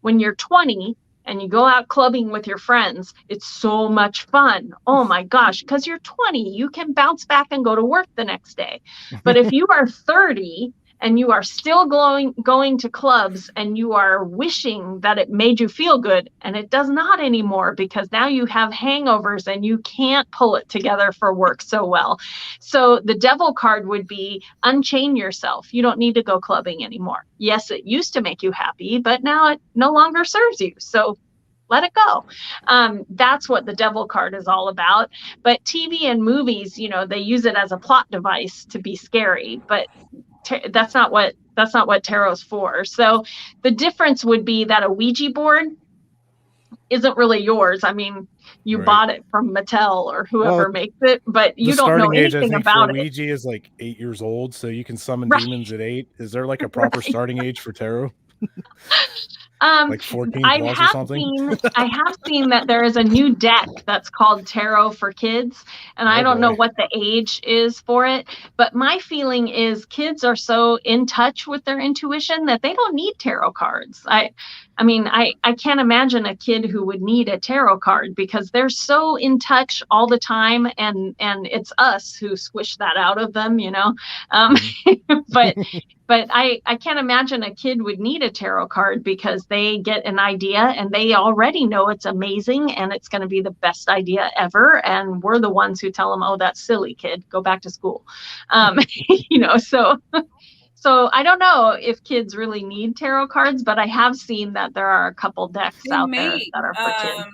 when you're 20 and you go out clubbing with your friends, it's so much fun. Oh my gosh, because you're 20, you can bounce back and go to work the next day. But if you are 30 and you are still going to clubs and you are wishing that it made you feel good, and it does not anymore because now you have hangovers and you can't pull it together for work so well. So the devil card would be unchain yourself. You don't need to go clubbing anymore. Yes, it used to make you happy, but now it no longer serves you. So let it go. That's what the devil card is all about. But TV and movies, they use it as a plot device to be scary, but that's not what tarot's for. So the difference would be that a Ouija board isn't really yours. I mean, you bought it from Mattel or whoever makes it, but you don't know anything about it. Ouija is like 8 years old, so you can summon demons at 8. Is there like a proper starting age for tarot? Like 14 plus or something? I have seen that there is a new deck that's called Tarot for Kids, and I don't know what the age is for it, but my feeling is kids are so in touch with their intuition that they don't need tarot cards. I can't imagine a kid who would need a tarot card because they're so in touch all the time, and it's us who squish that out of them, But I can't imagine a kid would need a tarot card because they get an idea and they already know it's amazing and it's going to be the best idea ever. And we're the ones who tell them, oh, that's silly, kid, go back to school. So I don't know if kids really need tarot cards, but I have seen that there are a couple decks out there that are for kids.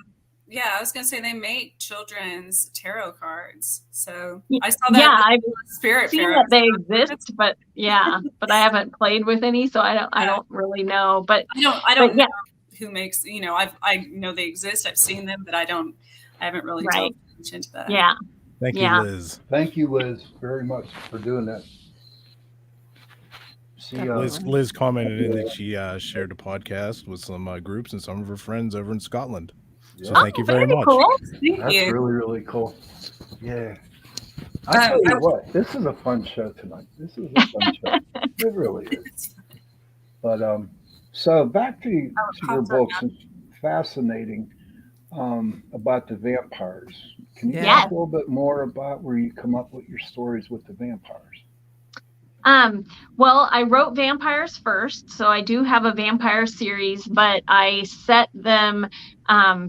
Yeah, I was going to say they make children's tarot cards. So I saw that. Yeah, I've Spirit seen that they exist, but I haven't played with any, so I don't really know. But I don't know who makes. I know they exist. I've seen them, but I haven't really delved into that. Yeah. Thank you, Liz. Thank you, Liz, very much for doing that. Liz commented in that she shared a podcast with some groups and some of her friends over in Scotland. So thank you very much. Cool. That's really, really cool. Yeah. I tell you what, this is a fun show tonight. This is a fun show. It really is. But so back to your books. It's fascinating about the vampires. Can you talk a little bit more about where you come up with your stories with the vampires? Well, I wrote vampires first, so I do have a vampire series, but I set them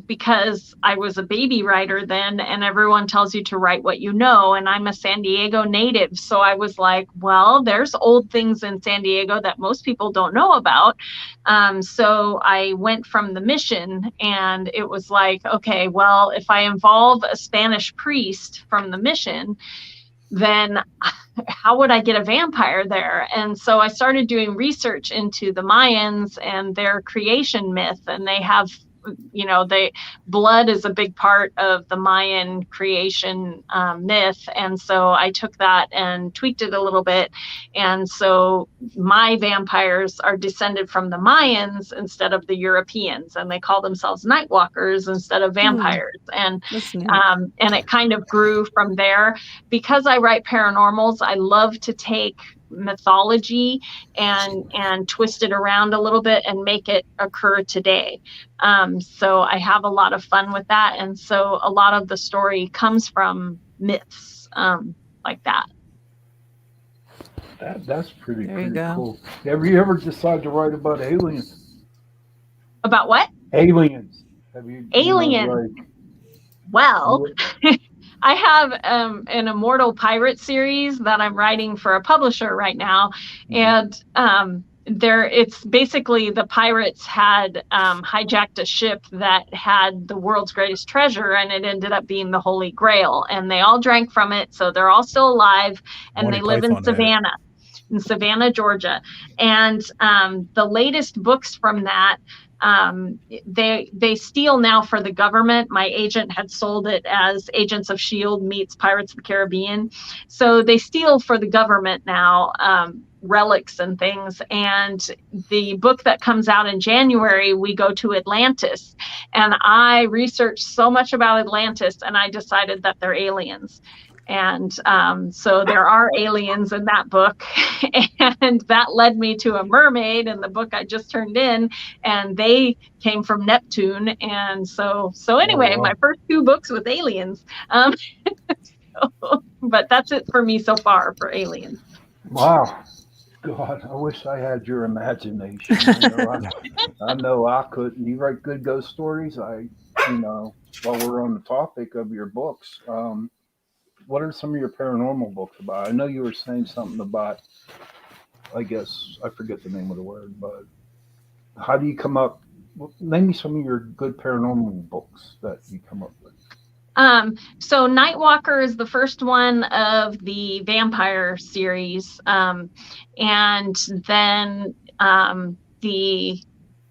because I was a baby writer then, and everyone tells you to write what you know, and I'm a San Diego native, so I was like, well, there's old things in San Diego that most people don't know about. So I went from the mission, and it was like, okay, well, if I involve a Spanish priest from the mission, then how would I get a vampire there? And so I started doing research into the Mayans and their creation myth. And they have, blood is a big part of the Mayan creation myth. And so I took that and tweaked it a little bit. And so my vampires are descended from the Mayans instead of the Europeans, and they call themselves night walkers instead of vampires. And it kind of grew from there. Because I write paranormals, I love to take mythology and twist it around a little bit and make it occur today. So I have a lot of fun with that. And so a lot of the story comes from myths like that. That's pretty go. cool. Have you ever decided to write about aliens? About what? Aliens. Have you? Aliens. Well, I have an Immortal Pirate series that I'm writing for a publisher right now. And it's basically the pirates had hijacked a ship that had the world's greatest treasure, and it ended up being the Holy Grail. And they all drank from it, so they're all still alive, and they live in Savannah, Georgia. And the latest books from that, they steal now for the government. My agent had sold it as Agents of S.H.I.E.L.D. meets Pirates of the Caribbean. So they steal for the government now, relics and things. And the book that comes out in January, we go to Atlantis. And I researched so much about Atlantis, and I decided that they're aliens. And so there are aliens in that book, and that led me to a mermaid in the book I just turned in, and they came from Neptune. And so anyway, my first 2 books with aliens. But that's it for me so far for aliens. Wow. God, I wish I had your imagination. I know I couldn't. You write good ghost stories. While we're on the topic of your books, what are some of your paranormal books about? I know you were saying something about, I guess, I forget the name of the word, but how do you come up? Name me some of your good paranormal books that you come up with. So Nightwalker is the first one of the vampire series. And then the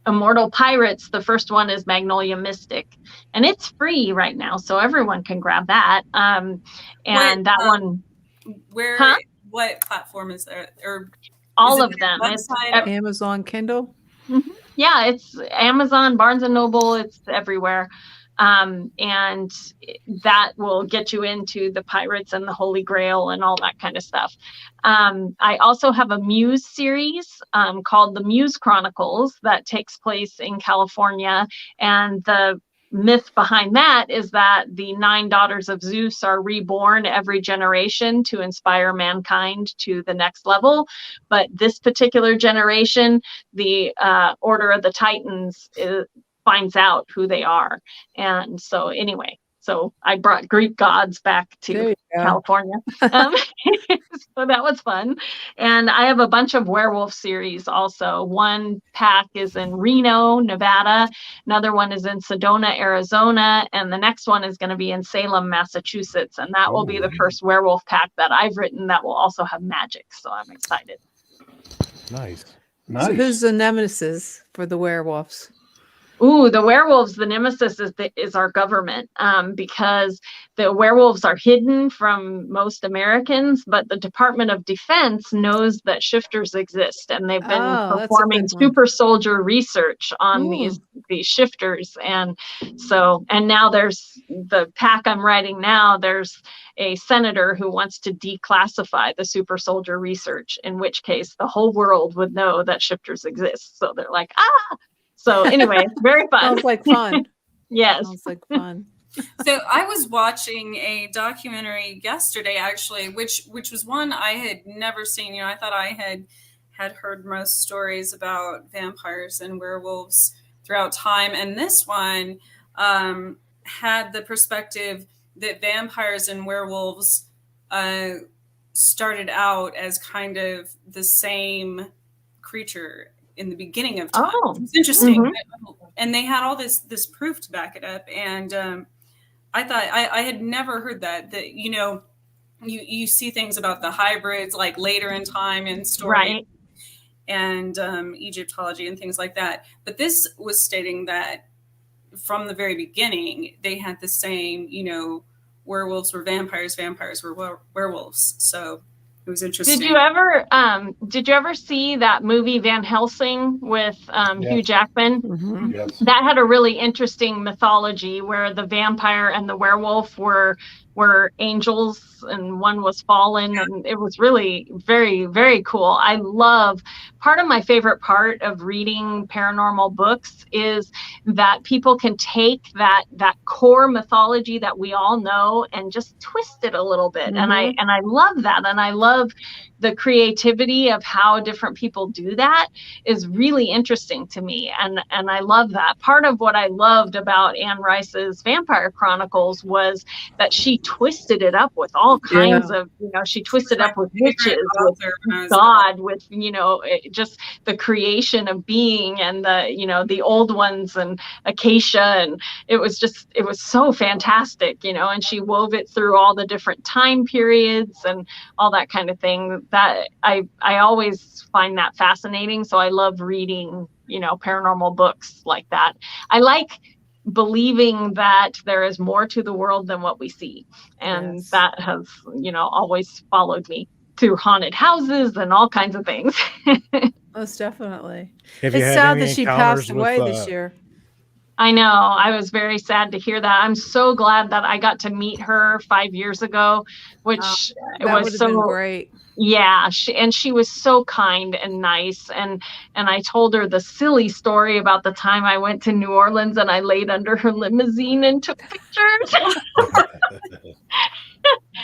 Immortal Pirates, the first one is Magnolia Mystic, and it's free right now, so everyone can grab that. What platform is there? Or all of them. It's Amazon Kindle. Mm-hmm. Yeah, it's Amazon, Barnes and Noble. It's everywhere. And that will get you into the pirates and the Holy Grail and all that kind of stuff. I also have a Muse series called the Muse Chronicles that takes place in California. And the myth behind that is that the 9 daughters of Zeus are reborn every generation to inspire mankind to the next level. But this particular generation, the Order of the Titans, finds out who they are. And so anyway, so I brought Greek gods back to California. So that was fun. And I have a bunch of werewolf series also. One pack is in Reno, Nevada. Another one is in Sedona, Arizona. And the next one is going to be in Salem, Massachusetts. And that will be the first werewolf pack that I've written that will also have magic. So I'm excited. Nice. So who's the nemesis for the werewolves? Ooh, the werewolves, the nemesis is our government, because the werewolves are hidden from most Americans, but the Department of Defense knows that shifters exist, and they've been performing super soldier research on these shifters. And now there's the pack I'm writing now, there's a senator who wants to declassify the super soldier research, in which case the whole world would know that shifters exist. So they're like, So anyway, very fun. Sounds like fun. Yes. Sounds like fun. So I was watching a documentary yesterday, actually, which was one I had never seen. I thought I had heard most stories about vampires and werewolves throughout time, and this one had the perspective that vampires and werewolves started out as kind of the same creature in the beginning of time. Oh. It's interesting. Mm-hmm. And they had all this proof to back it up. And I thought I had never heard that you see things about the hybrids like later in time in story, Right. and Egyptology and things like that. But this was stating that from the very beginning, they had the same, werewolves were vampires, vampires were werewolves. So it was interesting. Did you ever see that movie Van Helsing with Hugh Jackman? Mm-hmm. Yes. That had a really interesting mythology where the vampire and the werewolf were angels and one was fallen, and it was really very, very cool. Part of my favorite part of reading paranormal books is that people can take that core mythology that we all know and just twist it a little bit. Mm-hmm. And I love that. And I love the creativity of how different people do that is really interesting to me. And I love that. Part of what I loved about Anne Rice's Vampire Chronicles was that she twisted it up with all kinds of, she twisted up with witches, with God, with, just the creation of being and the old ones and Acacia. And it was so fantastic, and she wove it through all the different time periods and all that kind of thing. That I always find that fascinating. So I love reading, paranormal books like that. I like believing that there is more to the world than what we see. And that has, always followed me through haunted houses and all kinds of things. Most definitely. Have It's you had sad any that she encounters passed away with, this year. I know. I was very sad to hear that. I'm so glad that I got to meet her 5 years ago, which That would was have so been great. Yeah, she was so kind and nice, and I told her the silly story about the time I went to New Orleans and I laid under her limousine and took pictures.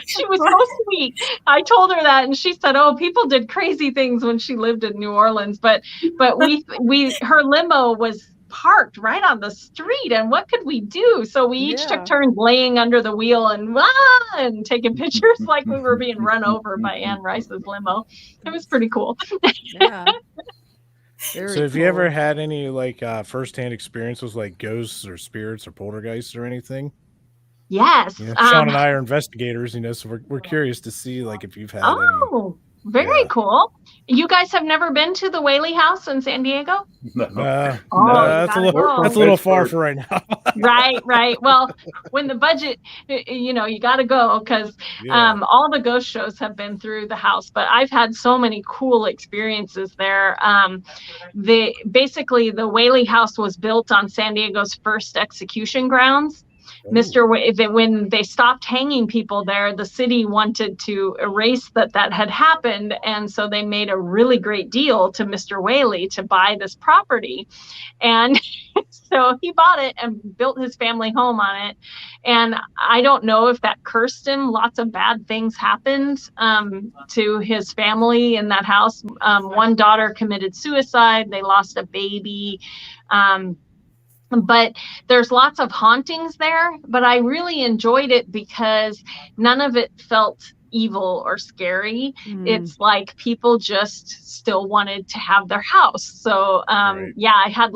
She was so sweet. I told her that, and she said, "Oh, people did crazy things when she lived in New Orleans, but her limo was parked right on the street, and what could we do? So we each took turns laying under the wheel and taking pictures like we were being run over by Anne Rice's limo. It was pretty cool." Yeah. So have you ever had any firsthand experiences like ghosts or spirits or poltergeists or anything? Yes. Sean and I are investigators, so we're curious to see if you've had any. Very cool. You guys have never been to the Whaley House in San Diego? No, that's a little far for right now. Right. Well, when the budget, you got to go because all the ghost shows have been through the house. But I've had so many cool experiences there. Basically, the Whaley House was built on San Diego's first execution grounds. When they stopped hanging people there, the city wanted to erase that had happened, and so they made a really great deal to Mr. Whaley to buy this property, and so he bought it and built his family home on it. And I don't know if that cursed him. Lots of bad things happened to his family in that house. One daughter committed suicide. They lost a baby. But there's lots of hauntings there, but I really enjoyed it because none of it felt evil or scary. It's like people just still wanted to have their house. So I had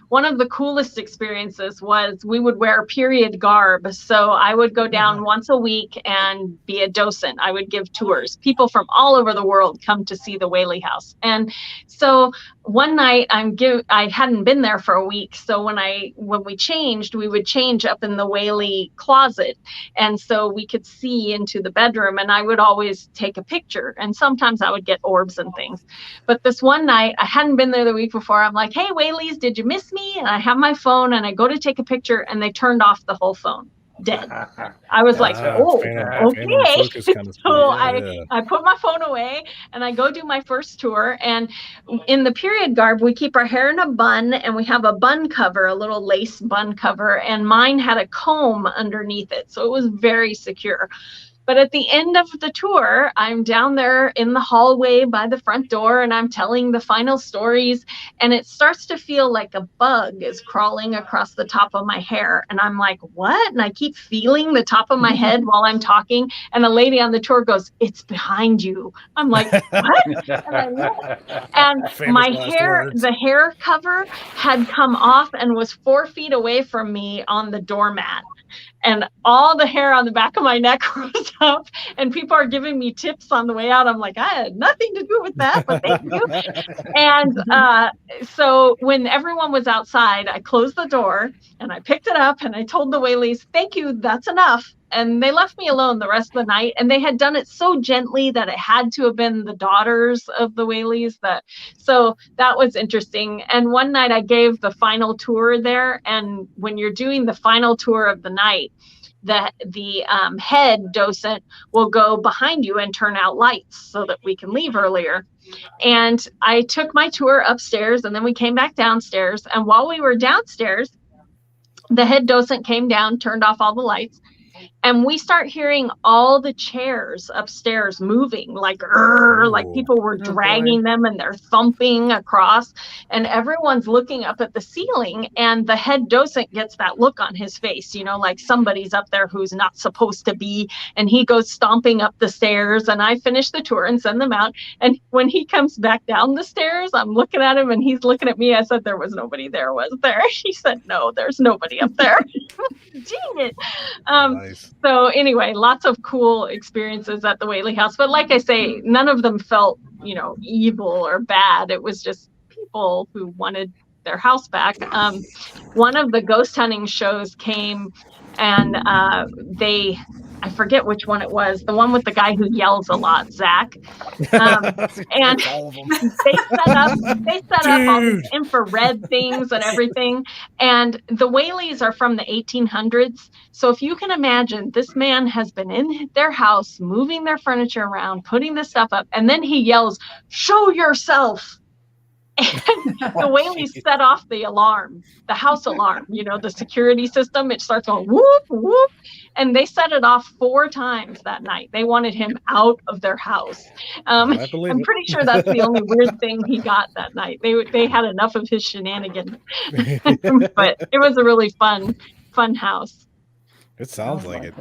one of the coolest experiences was we would wear period garb. So I would go down once a week and be a docent. I would give tours. People from all over the world come to see the Whaley House. And so one night I hadn't been there for a week. So when we changed, we would change up in the Whaley closet. And so we could see into the bedroom, and I would always take a picture. And sometimes I would get orbs and things. But this one night, I hadn't been there the week before. I'm like, "Hey, Whaleys, did you miss me?" And I have my phone and I go to take a picture, and they turned off the whole phone. dead. I was like, oh, Phantom okay. Focus kind of So stuff. I put my phone away and I go do my first tour. And in the period garb, we keep our hair in a bun, and we have a bun cover, a little lace bun cover, and mine had a comb underneath it. So it was very secure. But at the end of the tour, I'm down there in the hallway by the front door, and I'm telling the final stories, and it starts to feel like a bug is crawling across the top of my hair. And I'm like, what? And I keep feeling the top of my head while I'm talking. And a lady on the tour goes, it's behind you. I'm like, what? And I look, and my hair, the hair cover had come off and was 4 feet away from me on the doormat. And all the hair on the back of my neck rose up, and people are giving me tips on the way out. I'm like, I had nothing to do with that, but thank you. And so when everyone was outside, I closed the door and I picked it up and I told the Whaleys, thank you, that's enough. And they left me alone the rest of the night. And they had done it so gently that it had to have been the daughters of the Whaleys. So that was interesting. And one night I gave the final tour there. And when you're doing the final tour of the night, the head docent will go behind you and turn out lights so that we can leave earlier. And I took my tour upstairs, and then we came back downstairs. And while we were downstairs, the head docent came down, turned off all the lights, and we start hearing all the chairs upstairs moving like people were dragging them, and they're thumping across, and everyone's looking up at the ceiling, and the head docent gets that look on his face, like somebody's up there who's not supposed to be, and he goes stomping up the stairs, and I finish the tour and send them out. And when he comes back down the stairs, I'm looking at him and he's looking at me. I said, there was nobody there, was there? He said, no, there's nobody up there. Dang it. Nice. So anyway, lots of cool experiences at the Whaley House. But like I say, none of them felt, evil or bad. It was just people who wanted their house back. One of the ghost hunting shows came, and I forget which one it was, the one with the guy who yells a lot, Zach. And they set up all these infrared things and everything. And the Whaleys are from the 1800s. So if you can imagine, this man has been in their house, moving their furniture around, putting this stuff up, and then he yells, show yourself. And the Whaleys set off the alarm, the house alarm, the security system. It starts going whoop, whoop. And they set it off 4 times that night. They wanted him out of their house. I'm pretty sure that's the only weird thing he got that night. They had enough of his shenanigans. But it was a really fun house. It sounds like it.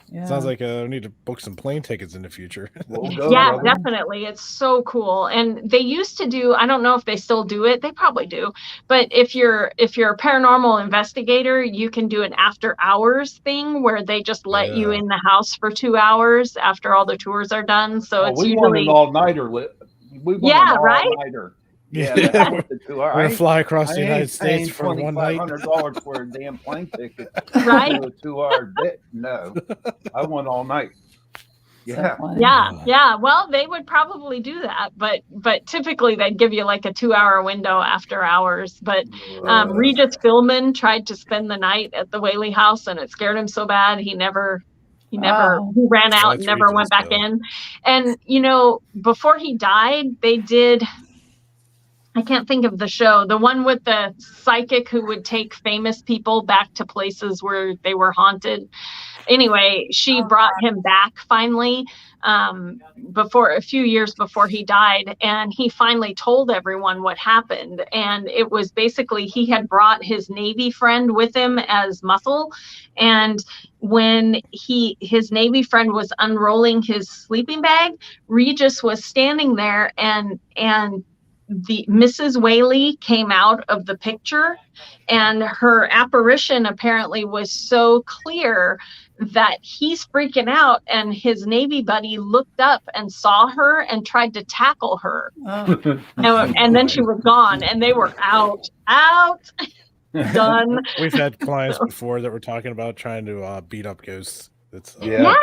Yeah. Sounds like I need to book some plane tickets in the future. Yeah, definitely. It's so cool. And they used to do, I don't know if they still do it. They probably do. But if you're a paranormal investigator, you can do an after hours thing where they just let you in the house for 2 hours after all the tours are done. So it's usually want an all-nighter. We want an all-nighter. Yeah, we're gonna fly across the United States for one night. $2,500 for a damn plane ticket, right? For a 2-hour bit. No, I want all night. Yeah. Yeah. Well, they would probably do that, but typically they'd give you like a 2-hour window after hours. But Regis Philbin tried to spend the night at the Whaley House, and it scared him so bad he ran out and never went back in. And before he died, they did. I can't think of the show, the one with the psychic who would take famous people back to places where they were haunted. Anyway, she brought him back finally, a few years before he died. And he finally told everyone what happened. And it was basically, he had brought his Navy friend with him as muscle. And when his Navy friend was unrolling his sleeping bag, Regis was standing there, and the Mrs. Whaley came out of the picture, and her apparition apparently was so clear that he's freaking out, and his Navy buddy looked up and saw her and tried to tackle her. And then she was gone, and they were out, done. We've had clients before that were talking about trying to beat up ghosts. It's yeah.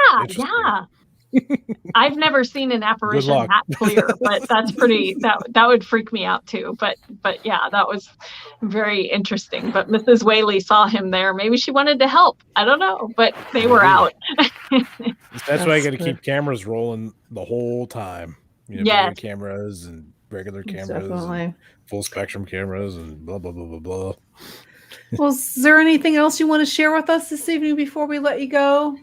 I've never seen an apparition luck. that clear, but that's pretty. That would freak me out too. But yeah, that was very interesting. But Mrs. Whaley saw him there. Maybe she wanted to help. I don't know. But they were out. That's why you got to good. keep cameras rolling the whole time. You know, Yes. video cameras and regular cameras, and Definitely. full spectrum cameras, and blah blah blah blah blah. Well, is there anything else you want to share with us this evening before we let you go?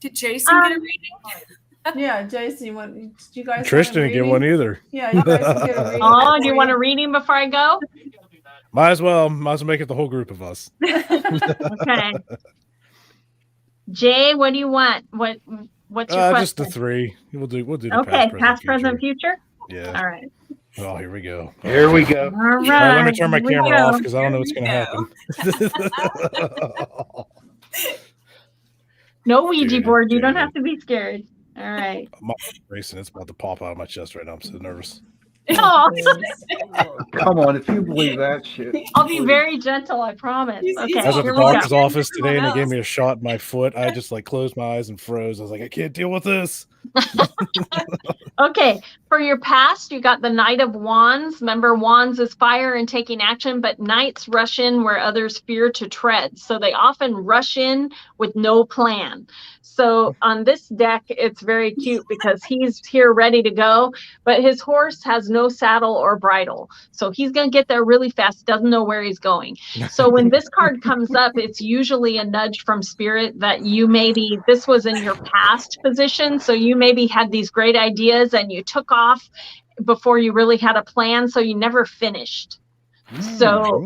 Did Jason get a reading? Yeah, Jason, you guys? Trish didn't get one either. Yeah, you guys can get a reading. Oh, do you want a reading before I go? Might as well make it the whole group of us. Okay. Jay, what do you want? What's your question? Just the 3. We'll do the Okay, past, present, future. Yeah. All right. Oh, here we go. Here we go. All All right, right. let me turn my here we camera go. off because I don't know what's going to Here happen. No Ouija Dude, board. You don't dude. have to be scared. All right. My racing, it's about to pop out of my chest right now. I'm so nervous. Oh, Come on, if you believe that shit. I'll be very gentle. I promise. He's- Okay. I was at Here the we go. doctor's office today and they Everyone gave me a shot in my foot. I just like closed my eyes and froze. I was like, I can't deal with this. Okay, for your past, you got the Knight of Wands. Remember, Wands is fire and taking action, but Knights rush in where others fear to tread. So they often rush in with no plan. So on this deck, it's very cute because he's here ready to go, but his horse has no saddle or bridle. So he's going to get there really fast, doesn't know where he's going. So when this card comes up, it's usually a nudge from spirit that you maybe, this was in your past position. So you maybe had these great ideas and you took off before you really had a plan. So you never finished. So,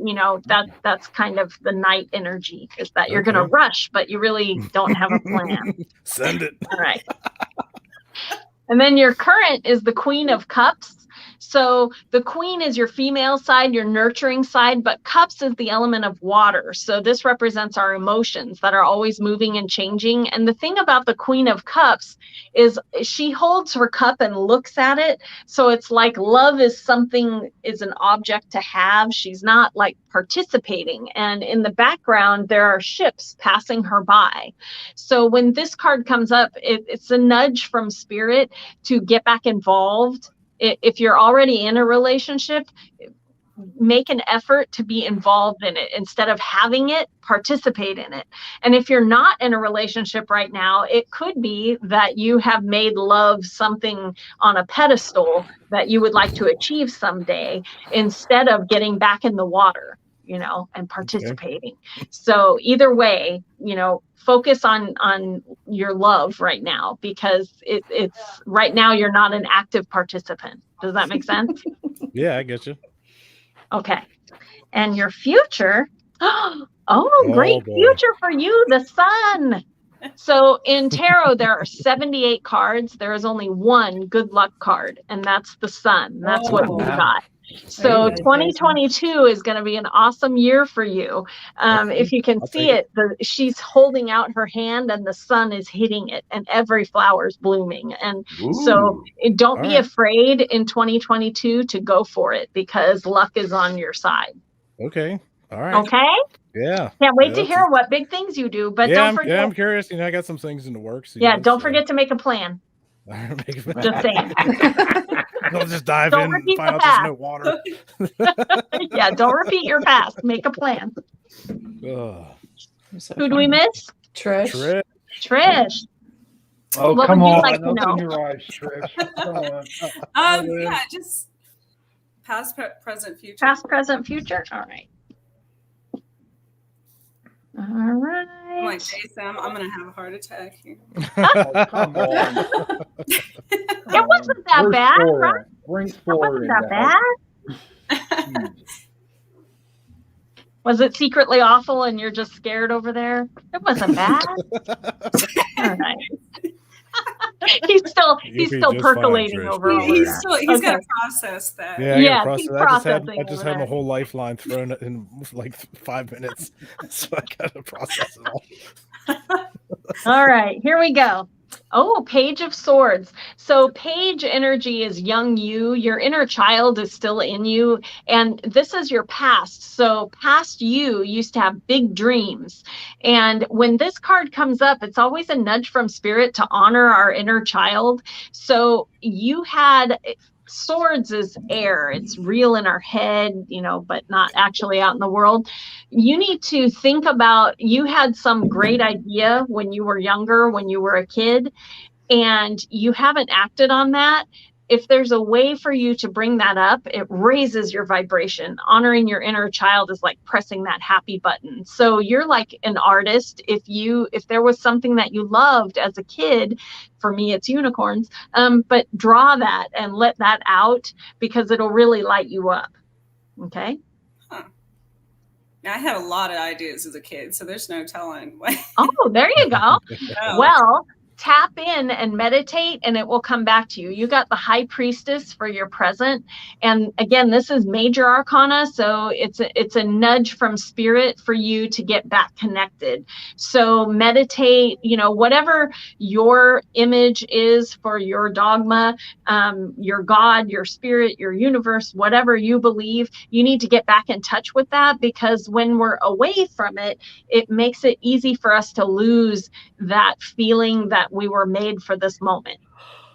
you know, that's kind of the night energy is that you're going to rush, but you really don't have a plan. Send it. All right. And then your current is the Queen of Cups. So the Queen is your female side, your nurturing side, but Cups is the element of water. So this represents our emotions that are always moving and changing. And the thing about the Queen of Cups is she holds her cup and looks at it. So it's like love is something, is an object to have. She's not like participating. And in the background, there are ships passing her by. So when this card comes up, it's a nudge from spirit to get back involved. If you're already in a relationship, make an effort to be involved in it. Instead of having it, participate in it. And if you're not in a relationship right now, it could be that you have made love something on a pedestal that you would like to achieve someday instead of getting back in the water, you know, and participating. So either way, you know, focus on your love right now because it's right now you're not an active participant. Does that make sense? Yeah, I get you. Okay. And your future. Great boy. future for you, the sun. So in tarot, there are 78 cards. There is only one good luck card, and that's the sun. That's what we got. So 2022 is going to be an awesome year for you. If you can see it, she's holding out her hand and the sun is hitting it and every flower is blooming. And so don't be afraid in 2022 to go for it because luck is on your side. Okay. All right. Okay. Yeah. Can't wait to hear what big things you do, but don't forget. I'm curious. You know, I got some things in the works. Don't forget to make a plan. Just saying. Don't just dive Don't in and repeat find the out there's no water. Yeah, don't repeat your past. Make a plan. Ugh. Who do we miss? Trish. Trish. Oh, What come would you on. like to know? Open your eyes, Trish. Come on. Yeah, just past, present, future. Past, present, future. All right. All I'm right. like, Jason, I'm gonna have a heart attack here. Oh, come on. It wasn't that Where's bad, four right? at? Bring It four wasn't in that there. bad. Was it secretly awful and you're just scared over there? It wasn't bad. All right. He's still You'll be just percolating fine, Trish. over all of He's that. still he's got to process that. Yeah, Yeah, I gotta keep process. I processing just over had my there. whole lifeline thrown in like 5 minutes, so I gotta process it all. All right, here we go. Oh, Page of Swords. So Page energy is young you. Your inner child is still in you. And this is your past. So past you used to have big dreams. And when this card comes up, it's always a nudge from spirit to honor our inner child. So you had swords is air. It's real in our head, but not actually out in the world. You need to think about, you had some great idea when you were younger, when you were a kid, and you haven't acted on that. If there's a way for you to bring that up, it raises your vibration. Honoring your inner child is like pressing that happy button. So you're like an artist. If there was something that you loved as a kid, for me it's unicorns, but draw that and let that out, because it'll really light you up. Okay. Huh. Now, I had a lot of ideas as a kid, so there's no telling. Oh, there you go. Oh. Well, tap in and meditate, and it will come back to you. You got the High Priestess for your present. And again, this is major arcana, so it's a nudge from spirit for you to get back connected. So meditate, whatever your image is for your dogma, your God, your spirit, your universe, whatever you believe, you need to get back in touch with that, because when we're away from it, it makes it easy for us to lose that feeling that we were made for this moment,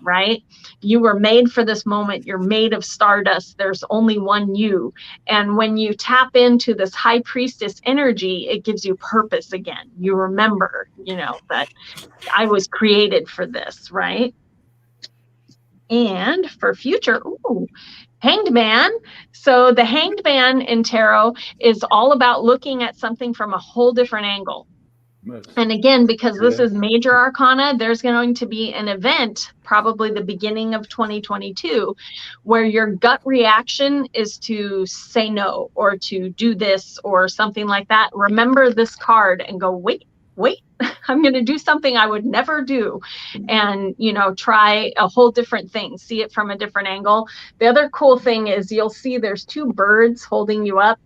right? You were made for this moment. You're made of stardust. There's only one you. And when you tap into this High Priestess energy, it gives you purpose again. You remember, that I was created for this, right? And for future, Hanged Man. So the Hanged Man in tarot is all about looking at something from a whole different angle. And again, because this is major arcana, there's going to be an event, probably the beginning of 2022, where your gut reaction is to say no, or to do this or something like that. Remember this card and go, wait, I'm going to do something I would never do. And, try a whole different thing, see it from a different angle. The other cool thing is you'll see there's two birds holding you up.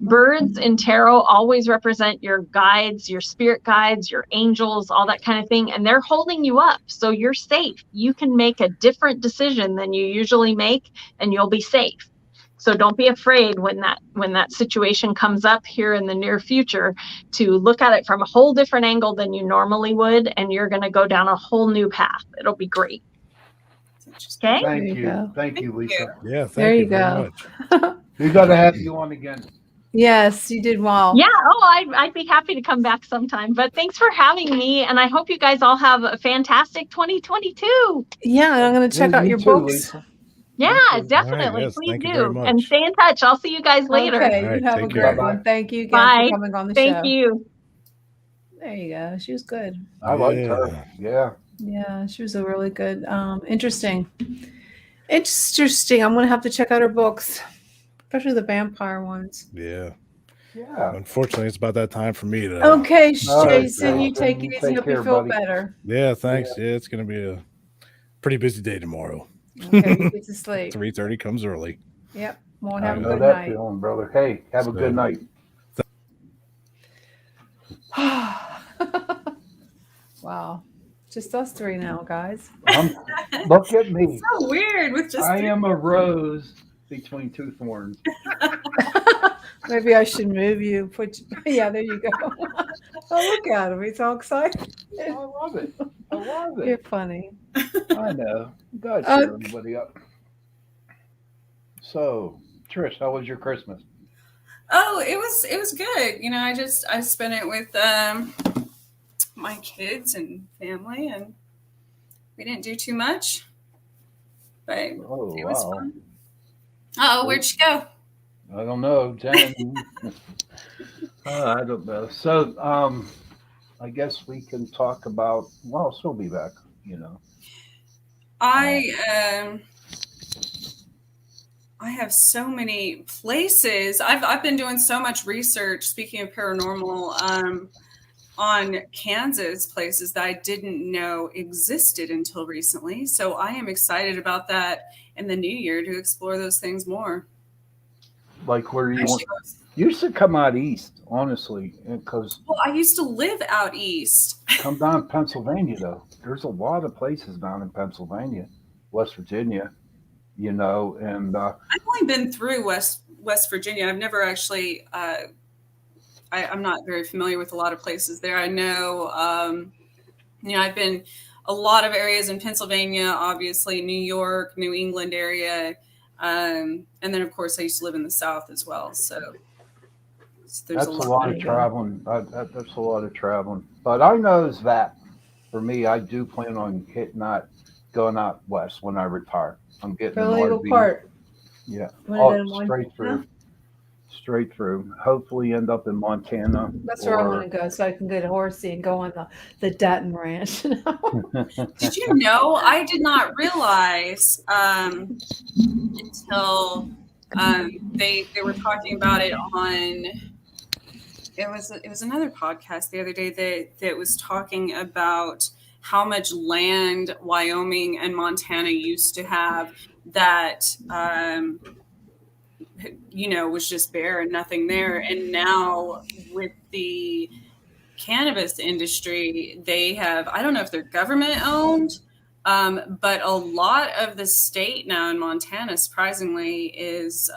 Birds in tarot always represent your guides, your spirit guides, your angels, all that kind of thing. And they're holding you up. So you're safe. You can make a different decision than you usually make, and you'll be safe. So don't be afraid when that situation comes up here in the near future, to look at it from a whole different angle than you normally would. And you're going to go down a whole new path. It'll be great. Okay. Thank you. Thank you, Lisa. Yeah, thank There you you very go. much. We got to have you on again. Yes, you did well. Yeah. I'd be happy to come back sometime. But thanks for having me. And I hope you guys all have a fantastic 2022. Yeah, and I'm going to check out You your too, books. Lisa. Yeah, Okay. definitely. All right, yes, Please thank you very do. much. And stay in touch. I'll see you guys later. Okay, All right, you have a take great care. one. Thank you again Bye. for coming on the Thank show. you. There you go. She was good. I liked her. Yeah. Yeah, she was a really good, interesting. Interesting. I'm going to have to check out her books, especially the vampire ones. Yeah. Yeah. Unfortunately, it's about that time for me to. Okay, All right, Jason, you Jason, take you it easy. take Hope you care, feel buddy. better. Yeah, thanks. Yeah, it's gonna be a pretty busy day tomorrow. Okay, you get to sleep. 3:30 comes early. Yep. Won't I have a know good that night. feeling, brother. Hey, have a good night. Wow. Just us three now, guys. Look at me. So weird with just I am a rose between two thorns. Maybe I should move you. Yeah, there you go. Oh, look at him. He's all excited. I love it. I love You're it. funny. I know. God, cheer everybody up. So, Trish, how was your Christmas? Oh, it was good. I spent it with my kids and family, and we didn't do too much, but it was fun. Oh, where'd you go? I don't know, Jen. I don't know. So, I guess we can talk about. Well, she'll be back. I have so many places. I've been doing so much research. Speaking of paranormal, on Kansas places that I didn't know existed until recently. So I am excited about that in the new year to explore those things more. Like where you want? You should come out east, honestly, because Well, I used to live out east. come down Pennsylvania though. There's a lot of places down in Pennsylvania, West Virginia, and I've only been through West Virginia. I've never actually. I'm not very familiar with a lot of places there. I know, I've been a lot of areas in Pennsylvania, obviously New York, New England area, and then of course I used to live in the South as well. So there's that's a lot There of you go. traveling. That's a lot of traveling. But I knows that for me, I do plan on going out west when I retire. I'm getting an RV. Yeah, straight through. Hopefully, end up in Montana. That's where I want to go, so I can go to Horsey and go on the Dutton Ranch. Did you know? I did not realize until they were talking about it on. It was another podcast the other day that was talking about how much land Wyoming and Montana used to have that was just bare and nothing there. And now with the cannabis industry, they have, I don't know if they're government owned, but a lot of the state now in Montana, surprisingly, is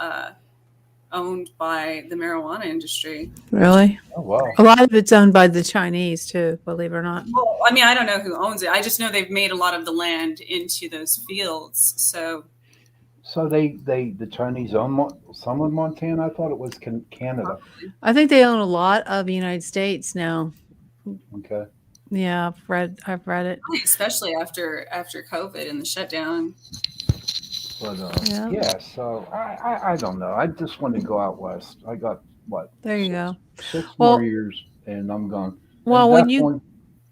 owned by the marijuana industry. Really? Oh wow! A lot of it's owned by the Chinese too, believe it or not. Well, I mean, I don't know who owns it. I just know they've made a lot of the land into those fields. So the Chinese own some of Montana. I thought it was Canada. I think they own a lot of the United States now. Okay. Yeah, I've read it. especially after COVID and the shutdown. But Yeah. so I don't know. I just want to go out west. I got what? There you go. 6 Well- more years, and I'm gone. Well, At when that you point,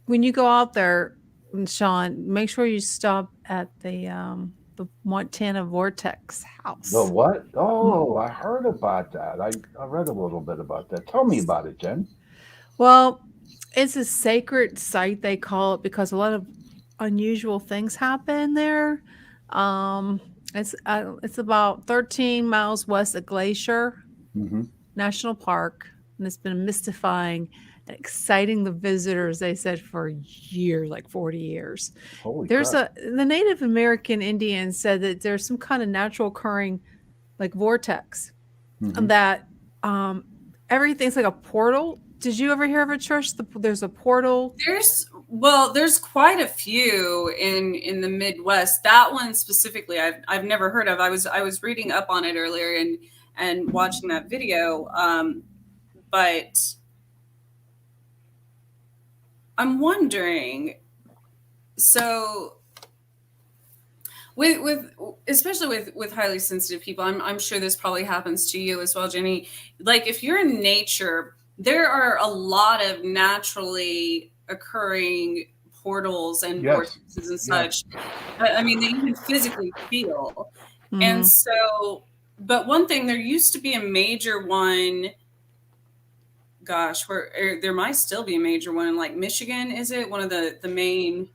when you go out there, Sean, make sure you stop at the Montana Vortex house. the what? Oh, I heard about that. I read a little bit about that. Tell me about it, Jen. Well, it's a sacred site, they call it, because a lot of unusual things happen there. It's about 13 miles west of Glacier Mm-hmm. National Park, and it's been mystifying and exciting the visitors, they said, for years, like 40 years. Holy The crap. Native American Indians said that there's some kind of natural occurring like vortex Mhm. that everything's like a portal. Did you ever hear of a church? There's a portal. There's quite a few in the Midwest. That one specifically, I've never heard of. I was reading up on it earlier and watching that video, but I'm wondering. So, with especially with highly sensitive people, I'm sure this probably happens to you as well, Jenny. Like if you're in nature, there are a lot of naturally occurring portals and Yes. vortexes and such. I mean, that you can physically feel. Mhm. And so, but one thing, there used to be a major one. Gosh, there might still be a major one in like Michigan. Is it one of the main?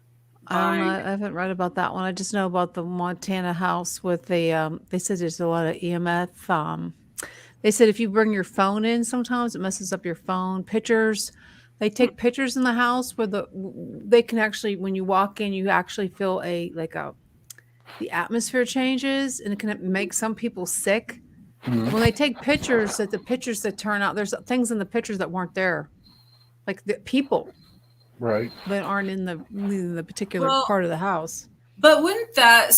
I don't know. I haven't read about that one. I just know about the Montana house with the. They said there's a lot of EMF. They said if you bring your phone in, sometimes it messes up your phone. Pictures. They take pictures in the house where they can actually, when you walk in, you actually feel the atmosphere changes, and it can make some people sick. Mhm. When they take pictures, that the pictures that turn out, there's things in the pictures that weren't there, like the people Right. that aren't in the particular Well, part of the house. But wouldn't that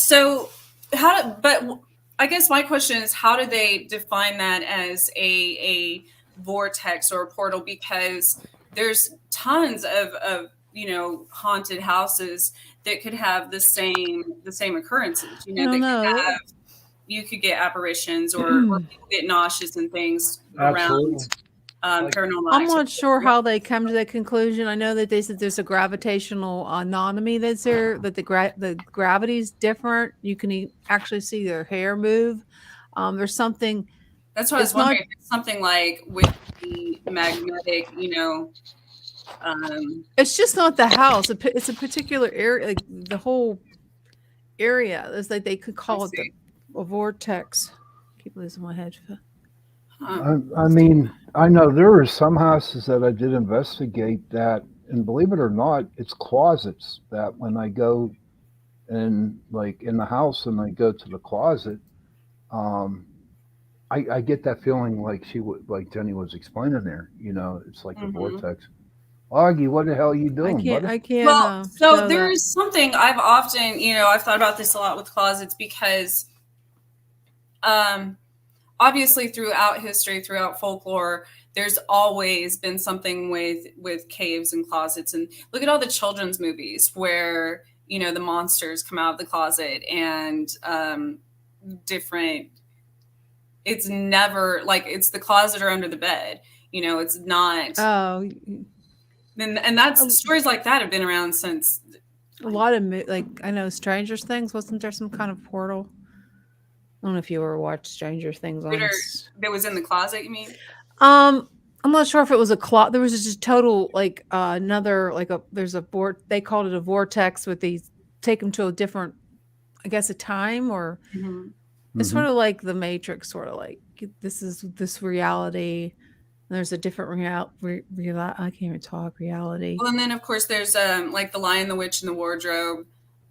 but I guess my question is, how do they define that as a vortex or a portal? Because there's tons of haunted houses that could have the same occurrences. I don't know. You could get apparitions or people get nauseous and things Absolutely. around paranormal I'm not activity. sure how they come to that conclusion. I know that they said there's a gravitational anomaly that's there, that the gravity is different. You can actually see their hair move. There's something. That's what I was It's not- wondering. If it's something like with the magnetic, It's just not the house. It's a particular area, like the whole area. It's like they could call I it see. a vortex. Keep losing my head. I mean, I know there are some houses that I did investigate that, and believe it or not, it's closets that when I go and like in the house and I go to the closet, um, I get that feeling like like Jenny was explaining there. It's like a vortex. Augie, what the hell are you doing, buddy? I can't. Well, so show there that. is something I've often, I've thought about this a lot with closets because obviously throughout history, throughout folklore, there's always been something with caves and closets. And look at all the children's movies where, the monsters come out of the closet and different. It's never like it's the closet or under the bed. It's not. Oh, And that's stories like that have been around since. a lot of like I know Stranger Things. Wasn't there some kind of portal? I don't know if you ever watched Stranger Things on. That was in the closet, you mean? I'm not sure if it was a closet. There was just total like another like there's a they called it a vortex with these take them to a different, I guess, a time or it's sort of like the Matrix, sort of like this is this reality. And there's a different I can't even talk reality. Well, and then of course there's like the Lion, the Witch, and the Wardrobe.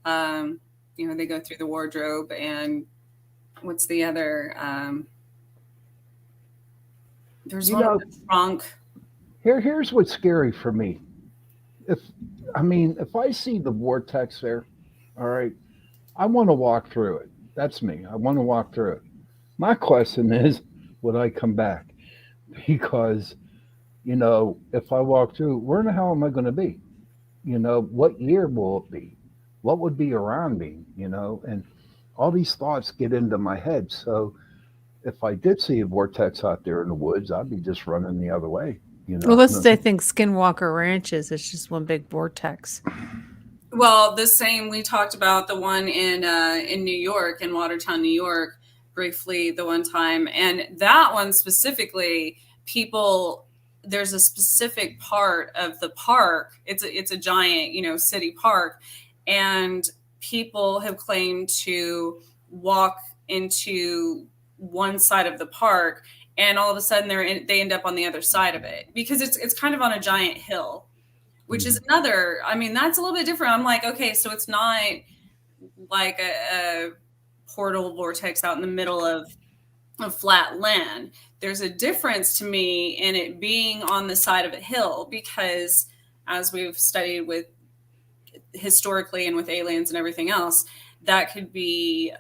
They go through the wardrobe and what's the other? There's one in the trunk. Here's what's scary for me. If I see the vortex there, all right, I want to walk through it. That's me. I want to walk through it. My question is, would I come back? Because, if I walk through, where in the hell am I going to be? What year will it be? What would be around me? And all these thoughts get into my head. So if I did see a vortex out there in the woods, I'd be just running the other way. Well, let's say think Skinwalker Ranch is. It's just one big vortex. Well, the same, we talked about the one in New York, in Watertown, New York, briefly the one time. And that one specifically, there's a specific part of the park. It's a giant, city park. And people have claimed to walk into one side of the park and all of a sudden they end up on the other side of it because it's kind of on a giant hill, which is another, that's a little bit different. I'm like, okay, so it's not like a portal vortex out in the middle of flat land. There's a difference to me in it being on the side of a hill because as we've studied with historically and with aliens and everything else, that could be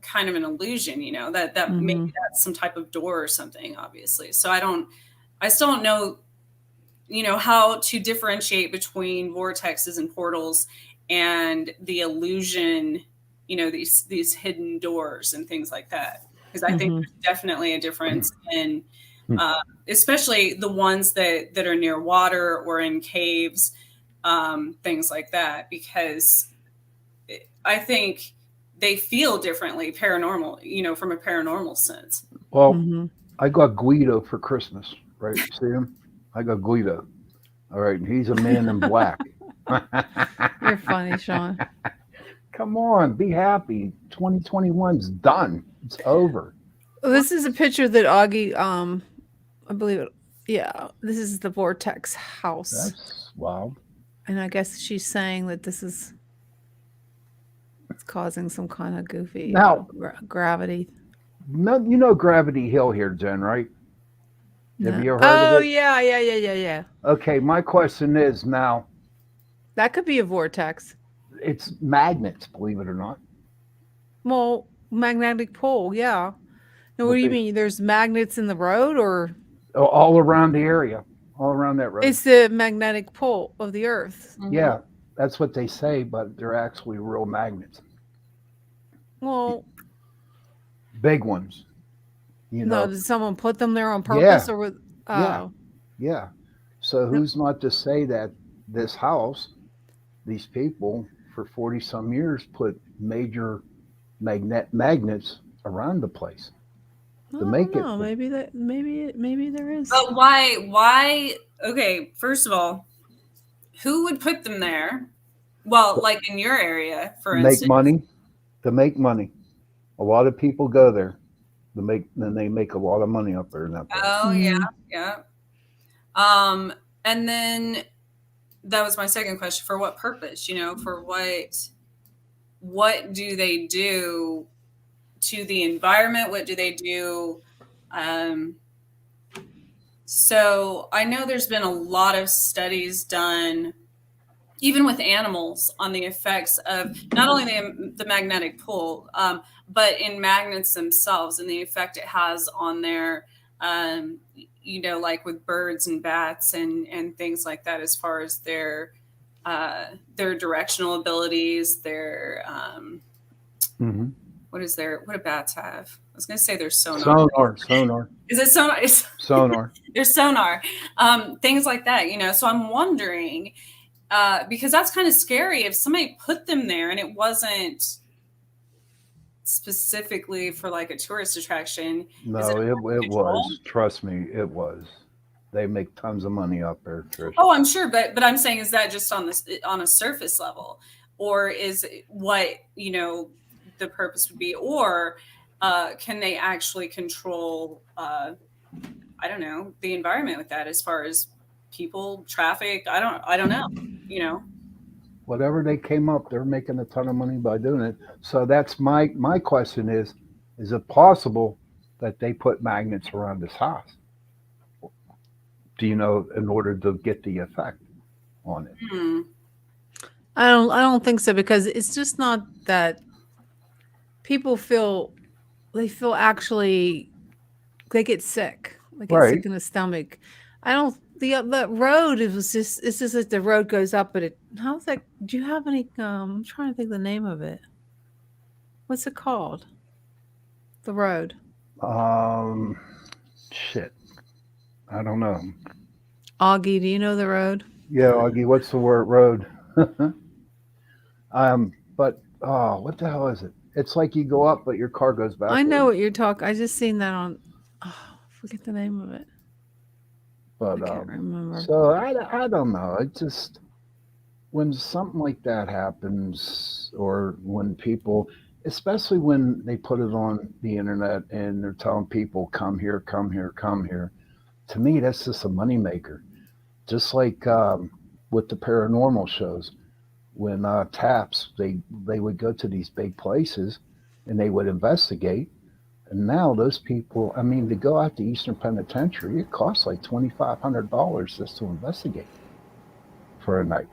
kind of an illusion, that maybe that's some type of door or something, obviously. So I still don't know, how to differentiate between vortexes and portals and the illusion, these hidden doors and things like that. Because I think there's definitely a difference in, especially the ones that are near water or in caves, things like that, because I think they feel differently paranormal, from a paranormal sense. Well, I got Guido for Christmas, right? See him? I got Guido. All right. And he's a man in black. You're funny, Sean. Come on, be happy. 2021's done. It's over. Well, this is a picture that Augie, I believe it. Yeah. This is the vortex house. That's wild. And I guess she's saying that it's causing some kind of goofy gravity. No, Gravity Hill here, Jen, right? No. Have you ever heard of it? Yeah. Okay, my question is now. That could be a vortex. It's magnets, believe it or not. Well, magnetic pole, yeah. Now, what do you mean? There's magnets in the road or? All around the area, all around that road. It's the magnetic pole of the earth. Yeah, that's what they say, but they're actually real magnets. Well, big ones. No, did someone put them there on purpose or with? Oh. Yeah. So who's not to say that this house, these people for 40 some years put major magnets around the place to make it. Maybe there is. But why? Okay, first of all, who would put them there? Well, like in your area, for instance. To make money. A lot of people go there. they make a lot of money up there in that place. Oh yeah. And then that was my second question. For what purpose? For what do they do to the environment? What do they do? So I know there's been a lot of studies done, even with animals, on the effects of not only the magnetic pull, but in magnets themselves and the effect it has on their, like with birds and bats and things like that, as far as their directional abilities, their what do bats have? I was going to say their sonar. Sonar. Is it sonar? Sonar. There's sonar. Things like that, So I'm wondering, because that's kind of scary if somebody put them there and it wasn't specifically for like a tourist attraction. No, it was. Trust me, it was. They make tons of money up there, Trish. Oh, I'm sure, but I'm saying, is that just on a surface level, or is what the purpose would be, or can they actually control I don't know, the environment with that, as far as people, traffic? I don't know. Whatever they came up, they're making a ton of money by doing it. So that's my question is it possible that they put magnets around this house? Do you know, in order to get the effect on it? I don't think so, because it's just not that people feel actually they get sick. They get sick in the stomach. I don't. The road it's just like the road goes up, but how's that? Do you have any? I'm trying to think the name of it. What's it called? The road. Shit. I don't know. Augie, do you know the road? Yeah, Augie. What's the word? Road. But what the hell is it? It's like you go up, but your car goes back. I know what you're talking. I just seen that on. Forget the name of it. But I can't remember. So I don't know. It just, when something like that happens, or when people, especially when they put it on the internet and they're telling people, come here, come here, come here. To me, that's just a moneymaker. Just like with the paranormal shows, when TAPS, they would go to these big places and they would investigate. And now those people, I mean, to go out to Eastern Penitentiary, it costs like $2,500 just to investigate for a night.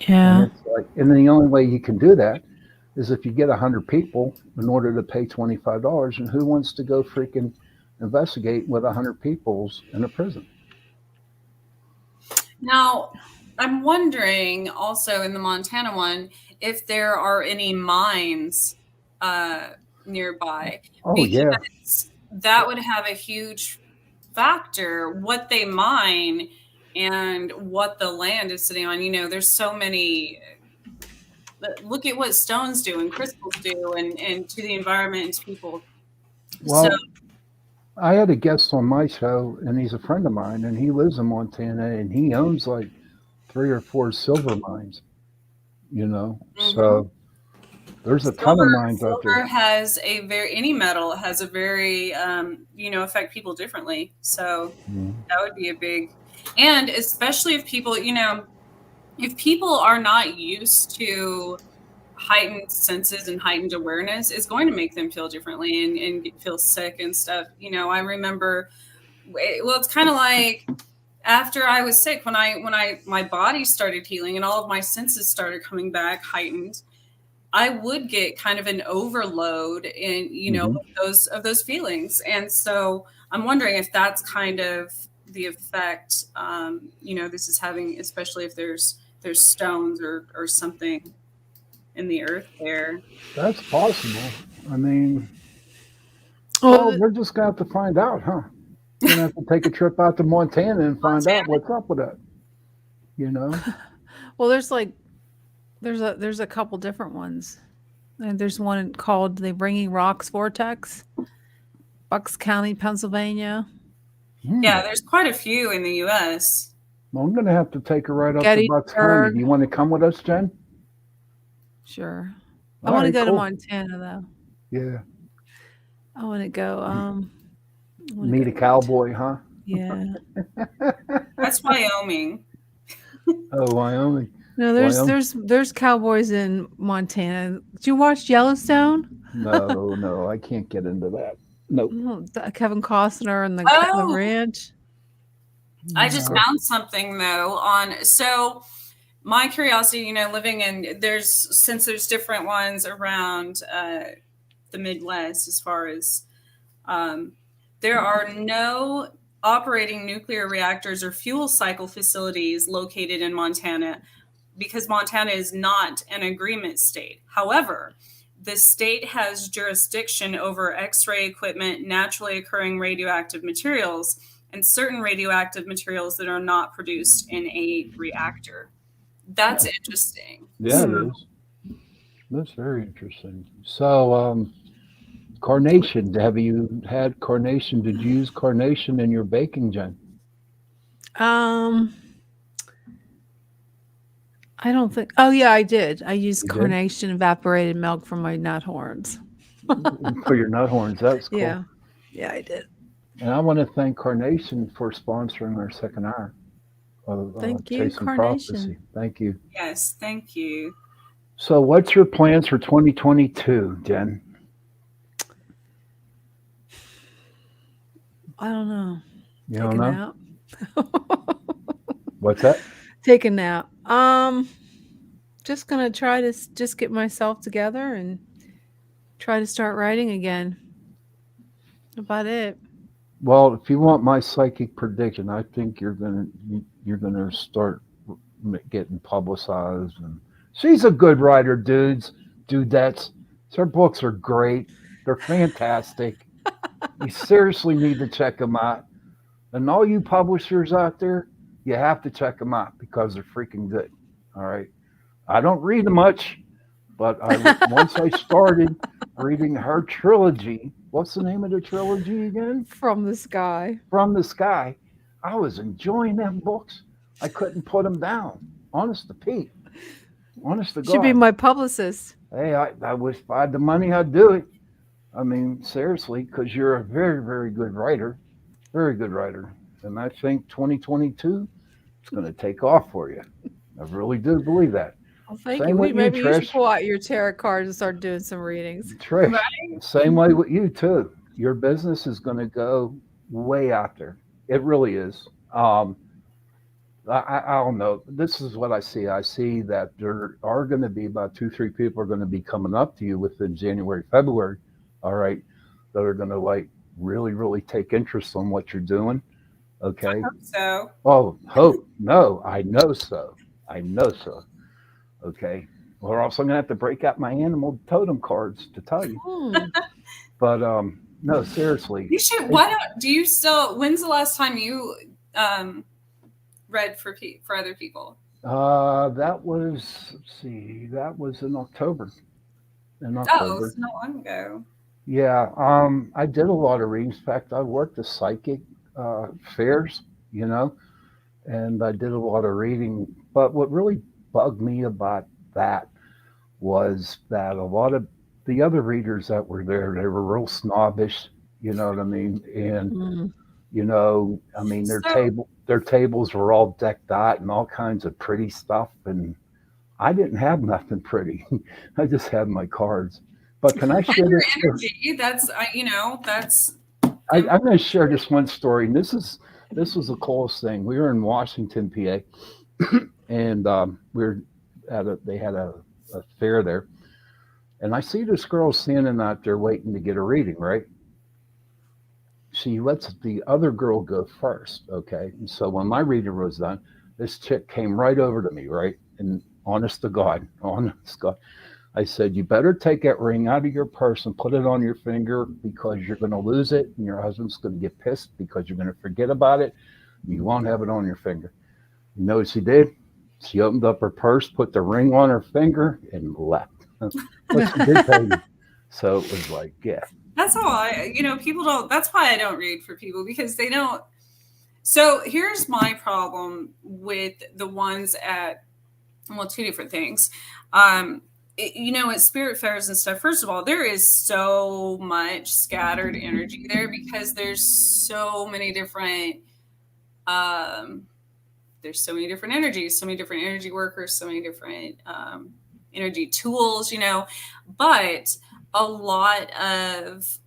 Yeah. And then the only way you can do that is if you get 100 people in order to pay $25. And who wants to go freaking investigate with 100 people in a prison? Now, I'm wondering also in the Montana one if there are any mines nearby. Oh, because that would have a huge factor, what they mine and what the land is sitting on. There's so many. Look at what stones do and crystals do and to the environment and to people. Well, I had a guest on my show, and he's a friend of mine, and he lives in Montana, and he owns like 3 or 4 silver mines, So there's a ton of mines out there. Silver has any metal has a very, affect people differently. So that would be a big, and especially if people, if people are not used to heightened senses and heightened awareness, it's going to make them feel differently and feel sick and stuff. I remember, it's kind of like after I was sick, when my body started healing and all of my senses started coming back heightened, I would get kind of an overload in, of those feelings. And so I'm wondering if that's kind of the effect, this is having, especially if there's stones or something in the earth there. That's possible. I mean, we're just going to have to find out, huh? We're going to have to take a trip out to Montana and find out what's up with that, Well, there's a couple different ones. And there's one called the Bringing Rocks Vortex, Bucks County, Pennsylvania. Yeah, there's quite a few in the U.S. Well, I'm going to have to take her right up to Bucks County. Do you want to come with us, Jen? Sure. I want to go to Montana, though. Yeah. I want to go. Meet a cowboy, huh? Yeah. That's Wyoming. Oh, Wyoming. No, there's cowboys in Montana. Did you watch Yellowstone? No, I can't get into that. Nope. Oh, Kevin Costner and the Oh. ranch. I just found something though so my curiosity, living in since there's different ones around the Midwest as far as there are no operating nuclear reactors or fuel cycle facilities located in Montana because Montana is not an agreement state. However, the state has jurisdiction over X-ray equipment, naturally occurring radioactive materials, and certain radioactive materials that are not produced in a reactor. That's interesting. Yeah, it is. That's very interesting. So, carnation. Have you had carnation? Did you use carnation in your baking, Jen? I don't think. Oh yeah, I did. I used You did? carnation evaporated milk for my nut horns. For your nut horns. That's cool. Yeah, I did. And I want to thank Carnation for sponsoring our second hour of Thank you, Chasing Carnation. Prophecy. Thank you. Yes, thank you. So, what's your plans for 2022, Jen? I don't know. You Take don't a know? nap. What's that? Take a nap. Just gonna try to just get myself together and try to start writing again. About it. Well, if you want my psychic prediction, I think you're gonna start getting publicized. And she's a good writer, dudettes. Her books are great. They're fantastic. You seriously need to check them out. And all you publishers out there, you have to check them out because they're freaking good. All right. I don't read much, but once I started reading her trilogy, what's the name of the trilogy again? From the Sky. From the Sky. I was enjoying them books. I couldn't put them down. Honest to Pete. Honest to God. Should be my publicist. Hey, I wish I had the money, I'd do it. I mean, seriously, because you're a very, very good writer. Very good writer. And I think 2022 is going to take off for you. I really do believe that. Well, thank Same you. with you, Maybe you should Trish. pull out your tarot cards and start doing some readings. Trish, Right? same way with you, too. Your business is going to go way out there. It really is. I don't know. This is what I see. I see that there are going to be about 2-3 people are going to be coming up to you within January, February, all right, that are going to like really, really take interest on what you're doing. Okay. I hope so. Oh, hope. No, I know so. I know so. Okay. We're also going to have to break out my animal totem cards to tell you. But no, seriously. You should. When's the last time you read for other people? That was, let's see, that was in October. Oh, it's not long ago. Yeah, I did a lot of readings. In fact, I worked the psychic fairs, and I did a lot of reading. But what really bugged me about that was that a lot of the other readers that were there, they were real snobbish, you know what I mean? And, their tables were all decked out and all kinds of pretty stuff. And I didn't have nothing pretty. I just had my cards. But can I share your this? energy? That's. I'm going to share this one story. And this was the coolest thing. We were in Washington, PA, and we were they had a fair there. And I see this girl standing out there waiting to get a reading, right? She lets the other girl go first, okay? And so when my reading was done, this chick came right over to me, right? And honest to God, I said, you better take that ring out of your purse and put it on your finger because you're going to lose it and your husband's going to get pissed because you're going to forget about it. And you won't have it on your finger. You know what she did? She opened up her purse, put the ring on her finger, and left. But she did pay me. So it was like, yeah. That's how people don't. That's why I don't read for people because they don't. So here's my problem with the ones at, two different things. at spirit fairs and stuff, first of all, there is so much scattered energy there because there's so many different energies, so many different energy workers, so many different energy tools, but a lot of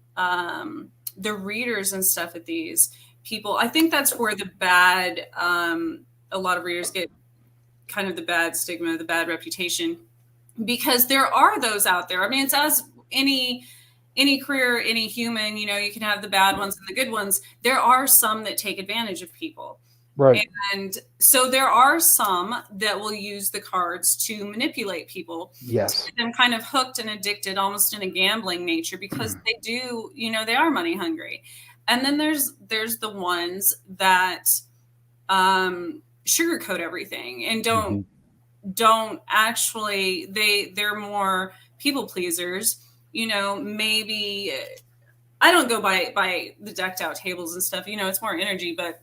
the readers and stuff at these people, I think that's where a lot of readers get kind of the bad stigma, the bad reputation, because there are those out there. I mean, it's as any career, any human, you can have the bad ones and the good ones. There are some that take advantage of people. Right. And so there are some that will use the cards to manipulate people. Yes. To get them kind of hooked and addicted, almost in a gambling nature, because they do, they are money hungry. And then there's the ones that sugarcoat everything and don't actually, they're more people pleasers. Maybe I don't go by the decked out tables and stuff. It's more energy, but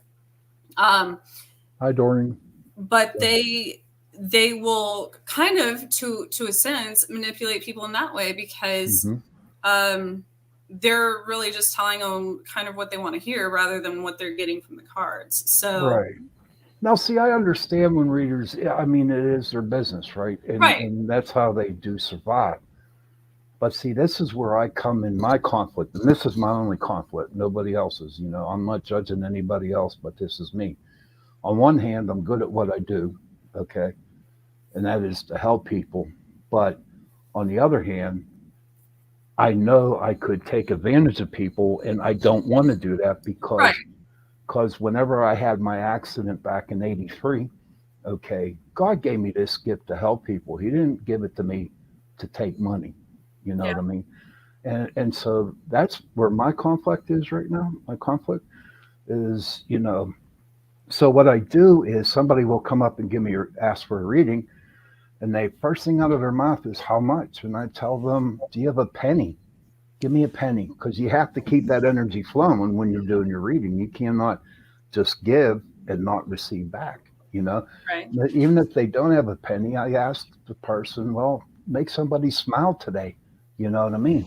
Hi, Doreen. But they will kind of, to a sense, manipulate people in that way because they're really just telling them kind of what they want to hear rather than what they're getting from the cards. So right. Now, see, I understand when readers, I mean, it is their business, right? And that's how they do survive. But see, this is where I come in my conflict, and this is my only conflict, nobody else's. I'm not judging anybody else, but this is me. On one hand, I'm good at what I do, okay? And that is to help people. But on the other hand, I know I could take advantage of people, and I don't want to do that because whenever I had my accident back in '83, okay, God gave me this gift to help people. He didn't give it to me to take money. You know what I mean? And so that's where my conflict is right now. My conflict is, so what I do is somebody will come up and ask for a reading, and they first thing out of their mouth is how much? And I tell them, do you have a penny? Give me a penny, because you have to keep that energy flowing when you're doing your reading. You cannot just give and not receive back, Right. But even if they don't have a penny, I ask the person, well, make somebody smile today. You know what I mean?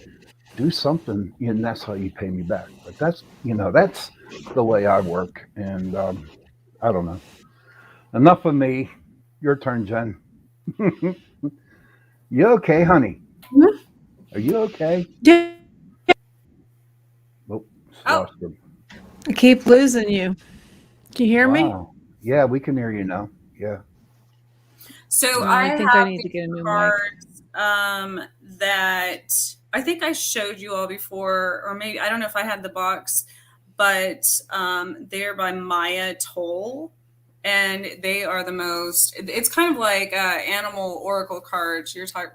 Do something, and that's how you pay me back. But that's the way I work. And I don't know. Enough of me. Your turn, Jen. You okay, honey? Are you okay? Yeah. Oh, lost him. I keep losing you. Can you hear me? Yeah, we can hear you now. Yeah. So I think I need to get a new cards, that I think I showed you all before, or maybe I don't know if I had the box, but they're by Maya Toll, and they are the most. It's kind of like animal oracle cards. You're talking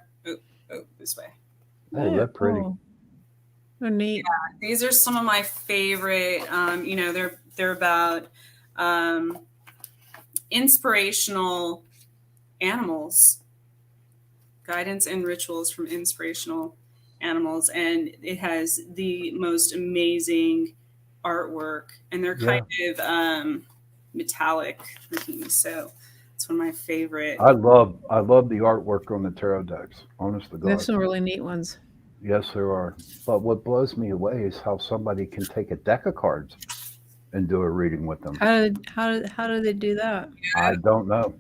this way. Oh, they're pretty. Oh, they're neat. Yeah, these are some of my favorite. They're about inspirational animals, guidance and rituals from inspirational animals, and it has the most amazing artwork, and they're kind of metallic looking, so it's one of my favorite. I love the artwork on the tarot decks, honest to God. There's some really neat ones. Yes, there are. But what blows me away is how somebody can take a deck of cards and do a reading with them. How do they do that? I don't know.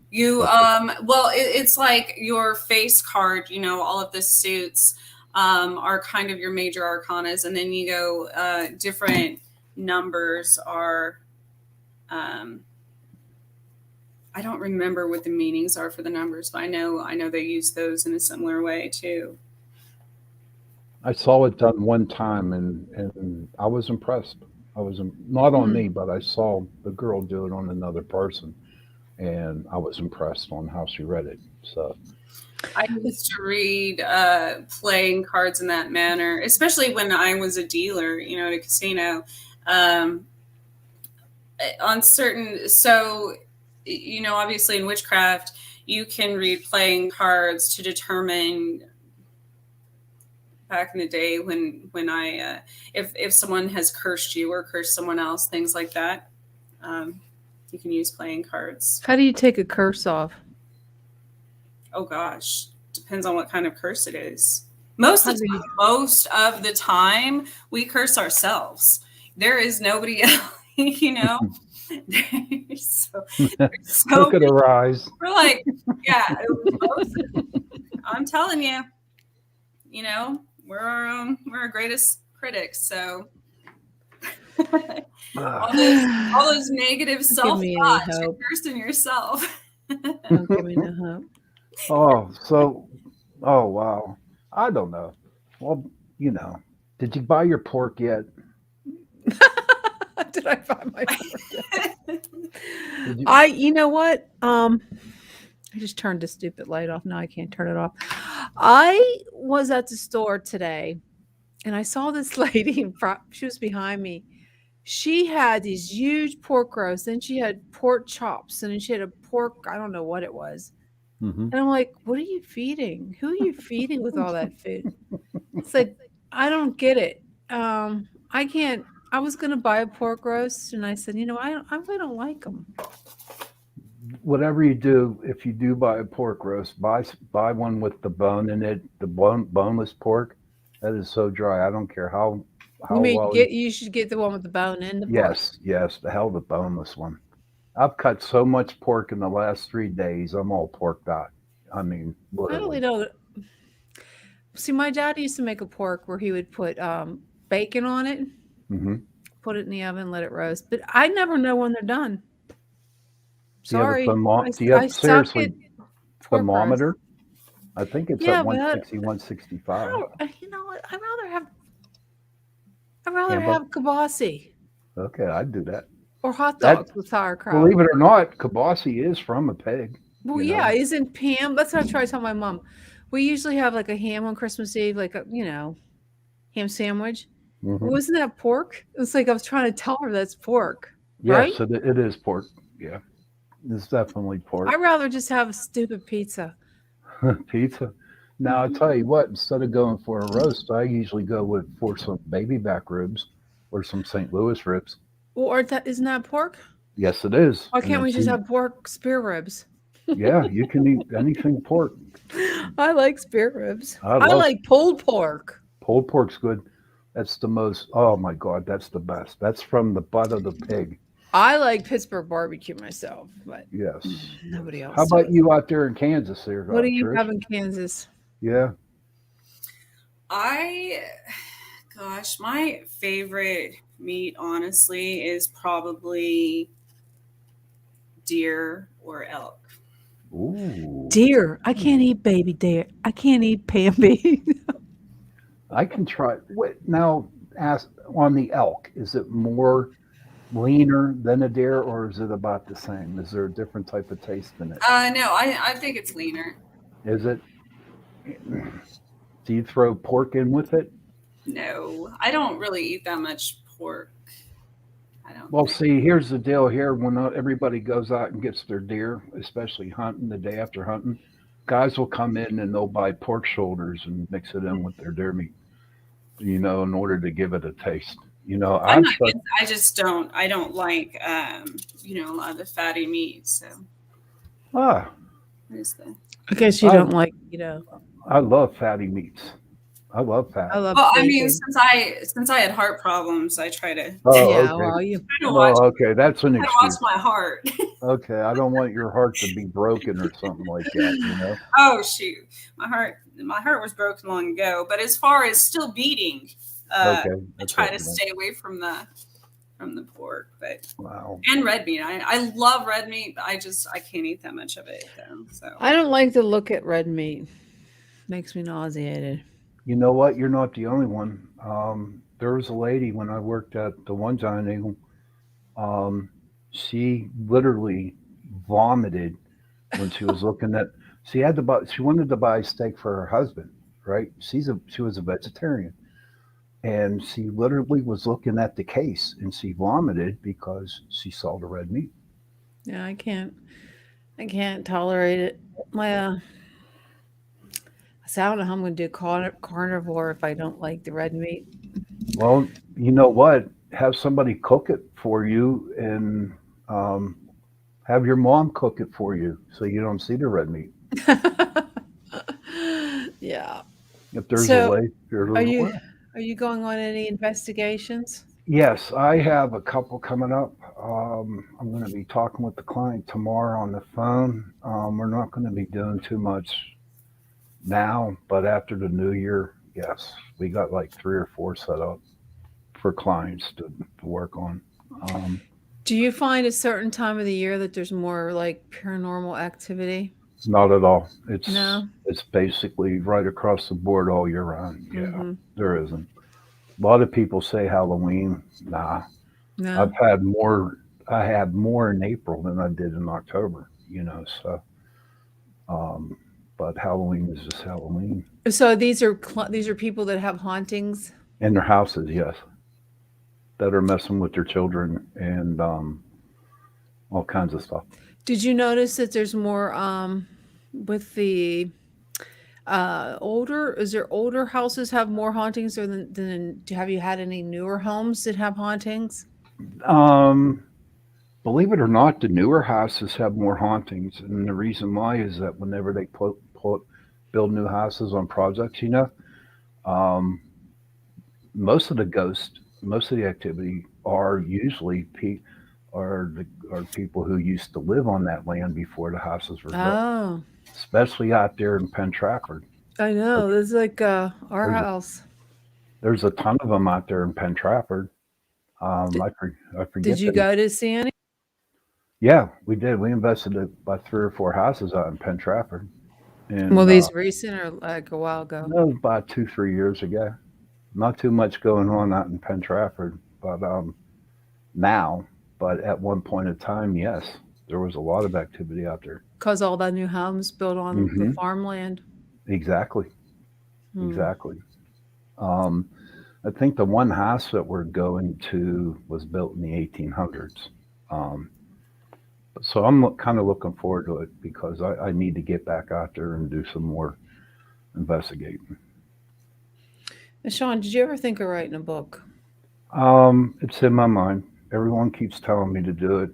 You it's like your face card, all of the suits are kind of your major arcanas, and then you go different numbers are I don't remember what the meanings are for the numbers, but I know they use those in a similar way too. I saw it done one time, and I was impressed. I was not on me, but I saw the girl do it on another person, and I was impressed on how she read it. So I used to read playing cards in that manner, especially when I was a dealer, at a casino. On certain, so obviously in witchcraft, you can read playing cards to determine. Back in the day when I if someone has cursed you or cursed someone else, things like that, you can use playing cards. How do you take a curse off? Oh gosh, depends on what kind of curse it is. Most of the time, we curse ourselves. There is nobody else, you know. so Look at her eyes. we're like, yeah, I'm telling you, you know, we're our greatest critics. So all those negative self thoughts, you're cursing yourself. Don't give me no hope. Oh wow. I don't know. Well, you know, did you buy your pork yet? Did I buy my pork yet? Did you? You know what? I just turned the stupid light off. Now I can't turn it off. I was at the store today and I saw this lady in front. She was behind me. She had these huge pork roasts, then she had pork chops, and then she had a pork, I don't know what it was. Mhm. And I'm like, what are you feeding? Who are you feeding with all that food? It's like, I don't get it. I can't. I was going to buy a pork roast, and I said, you know, I really don't like them. Whatever you do, if you do buy a pork roast, buy one with the bone in it. The boneless pork, that is so dry. I don't care how You mean well. you should get the one with the bone in the pork? Yes, the hell the boneless one. I've cut so much pork in the last 3 days. I'm all porked out. I mean, I literally. really don't. See, my dad used to make a pork where he would put bacon on it, Mm-hmm. put it in the oven, let it roast. But I never know when they're done. Do you have a Sorry, do you have I suck seriously at pork roast. thermometer? I think it's Yeah, at but 160, 165. you know what? I'd rather Hamburger? have kibasi Okay, I'd do that. or hot That- dogs with sauerkraut. Believe it or not, kibasi is from a pig. Well, you know. yeah, isn't ham? That's what I try to tell my mom. We usually have like a ham on Christmas Eve, like a ham sandwich. Mhm. Wasn't that pork? It's like I was trying to tell her that's pork. Yes, right? it is pork. Yeah, it's definitely pork. I'd rather just have a stupid pizza. Pizza. Now I tell you what, instead of going for a roast, I usually go for some baby back ribs or some St. Louis ribs. Well, or isn't that pork? Yes, it is. Why And can't we it's just have pork spare ribs? Yeah, you can eat anything pork. I like spare ribs. I I love- like pulled pork. Pulled pork's good. That's the most. Oh my God, that's the best. That's from the butt of the pig. I like Pittsburgh barbecue myself, but Yes. nobody else. How about does. you out there in Kansas? There. What do you Trish? have in Kansas? Yeah. Gosh, my favorite meat, honestly, is probably deer or elk. Ooh. Deer. I can't eat baby deer. I can't eat Bambi. I can try. Now, ask on the elk. Is it more leaner than a deer, or is it about the same? Is there a different type of taste in it? No, I think it's leaner. Is it? Do you throw pork in with it? No, I don't really eat that much pork. I don't. Well, see, here's the deal. Here, when everybody goes out and gets their deer, especially hunting the day after hunting, guys will come in and they'll buy pork shoulders and mix it in with their deer meat. In order to give it a taste. I just don't. I don't like, a lot of the fatty meat. So. What is that? I guess you don't like, I love fatty meats. I love fat. I love. Well, I bacon. mean, since I had heart problems, I try to. Oh, Yeah, okay. well, you. Okay, that's an I watch excuse. my heart. Okay, I don't want your heart to be broken or something like that. Oh shoot, my heart was broken long ago. But as far as still beating, Okay, I try to stay away from the pork. But Wow. and red meat, I love red meat, but I can't eat that much of it though. So I don't like to look at red meat. Makes me nauseated. You know what? You're not the only one. There was a lady when I worked at the One Giant Eagle. She literally vomited when she was looking at. She wanted to buy steak for her husband, right? She was a vegetarian, and she literally was looking at the case, and she vomited because she saw the red meat. Yeah, I can't tolerate it. So I don't know how I'm going to do carnivore if I don't like the red meat. Well, you know what? Have somebody cook it for you, and have your mom cook it for you, so you don't see the red meat. Yeah. If there's a So, lake, there's are a you well. are you going on any investigations? Yes, I have a couple coming up. I'm going to be talking with the client tomorrow on the phone. We're not going to be doing too much now, but after the new year, yes, we got like 3 or 4 set up for clients to work on. Um, Do you find a certain time of the year that there's more like paranormal activity? Not at all. No. It's basically right across the board all year round. Yeah, Mm-hmm. there isn't. A lot of people say Halloween. Nah, I've No. had more. I had more in April than I did in October. So. Um, but Halloween is just Halloween. So these are people that have hauntings. In their houses, yes, that are messing with their children and all kinds of stuff. Did you notice that there's more with the is there older houses have more hauntings than have you had any newer homes that have hauntings? Um, Believe it or not, the newer houses have more hauntings, and the reason why is that whenever they build new houses on projects, um, most of the activity are usually are people who used to live on that land before the houses were built, Oh, especially out there in Penn Trafford. I know. This is like our There's a, house. there's a ton of them out there in Penn Trafford. Did, I did forget you them. go to see any? Yeah, we did. We invested about 3 or 4 houses out in Penn Trafford, Well, and these recent or like a while ago? that was about 2 3 years ago. Not too much going on out in Penn Trafford, but now. But at one point in time, yes, there was a lot of activity out there. Because all the new homes built on the Hmm. farmland. Exactly, Hmm. exactly. Um, I think the one house that we're going to was built in the 1800s. Um, so I'm kind of looking forward to it because I need to get back out there and do some more investigating. Now, Sean, did you ever think of writing a book? It's in my mind. Everyone keeps telling me to do it.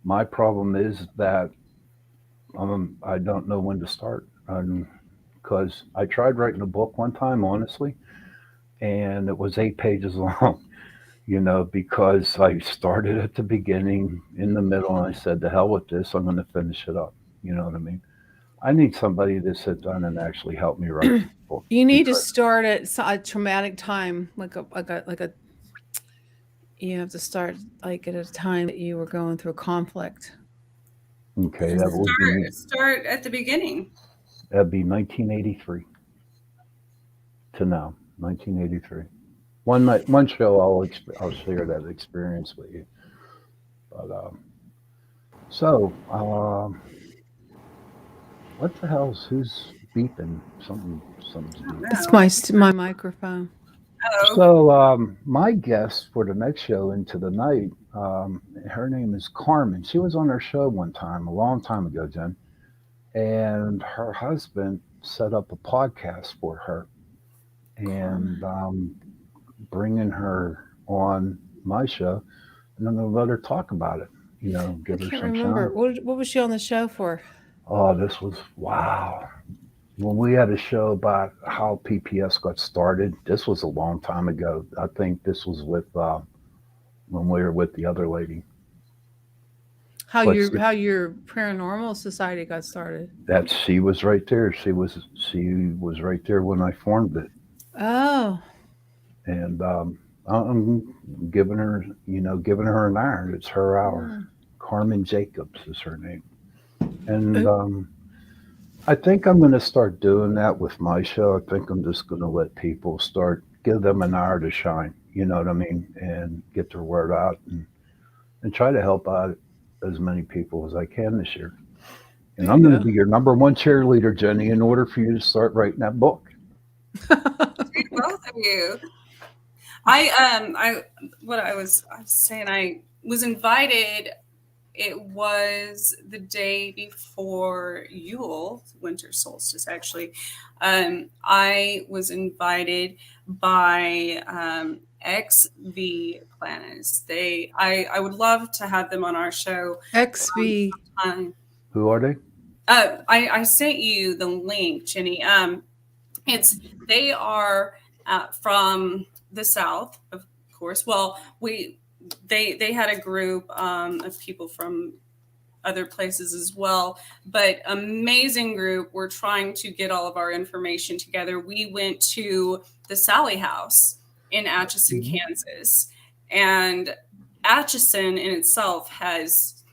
My problem is that I don't know when to start. Because I tried writing a book one time, honestly, and it was 8 pages long. Because I started at the beginning, in the middle, and I said, "To hell with this! I'm going to finish it up." You know what I mean? I need somebody to sit down and actually help me write the book You need to because start at a traumatic time, like a. You have to start like at a time that you were going through conflict. okay, And that would be start at the beginning. 1983 to now, 1983. One show I'll share that experience with you. But so what the hell's who's beeping? Something's I don't beeping. It's know. my microphone. Oh, So my guest for the next show into the night, her name is Carmen. She was on our show one time, a long time ago, Jen, and her husband set up a podcast for her, and bringing her on my show, and I'm going to let her talk about it. I Give her can't some remember. shine. What was she on the show for? Oh, this was wow. When we had a show about how PPS got started, this was a long time ago. I think this was with when we were with the other lady. How But your paranormal society got started? she was right there. She was right there when I formed it, Oh, and I'm giving her an hour. It's her hour. hmm. Carmen Jacobs is her name, and Uh, I think I'm going to start doing that with my show. I think I'm just going to let people give them an hour to shine. You know what I mean, and get their word out and try to help out as many people as I can this year. And there I'm you going to go. be your number one cheerleader, Jenny, in order for you to start writing that book. both of you. I what I was saying, I was invited. It was the day before Yule, winter solstice, actually. I was invited by XV Planets. I would love to have them on our show. XV. Um, Who are they? I sent you the link, Jenny. They are from the South, of course. Well, they had a group of people from other places as well, but amazing group. We're trying to get all of our information together. We went to the Sally House in Atchison, Kansas, and Atchison in itself has,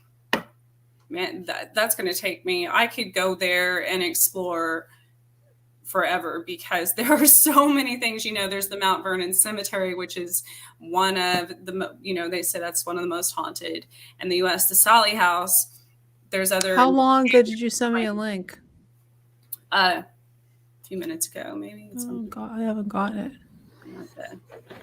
man, that's going to take me. I could go there and explore forever because there are so many things. There's the Mount Vernon Cemetery, which is one of the, they say that's one of the most haunted in the U.S. The Sally House. There's other. How long ago did you send me a link? A few minutes ago, maybe. Oh God, I haven't gotten it.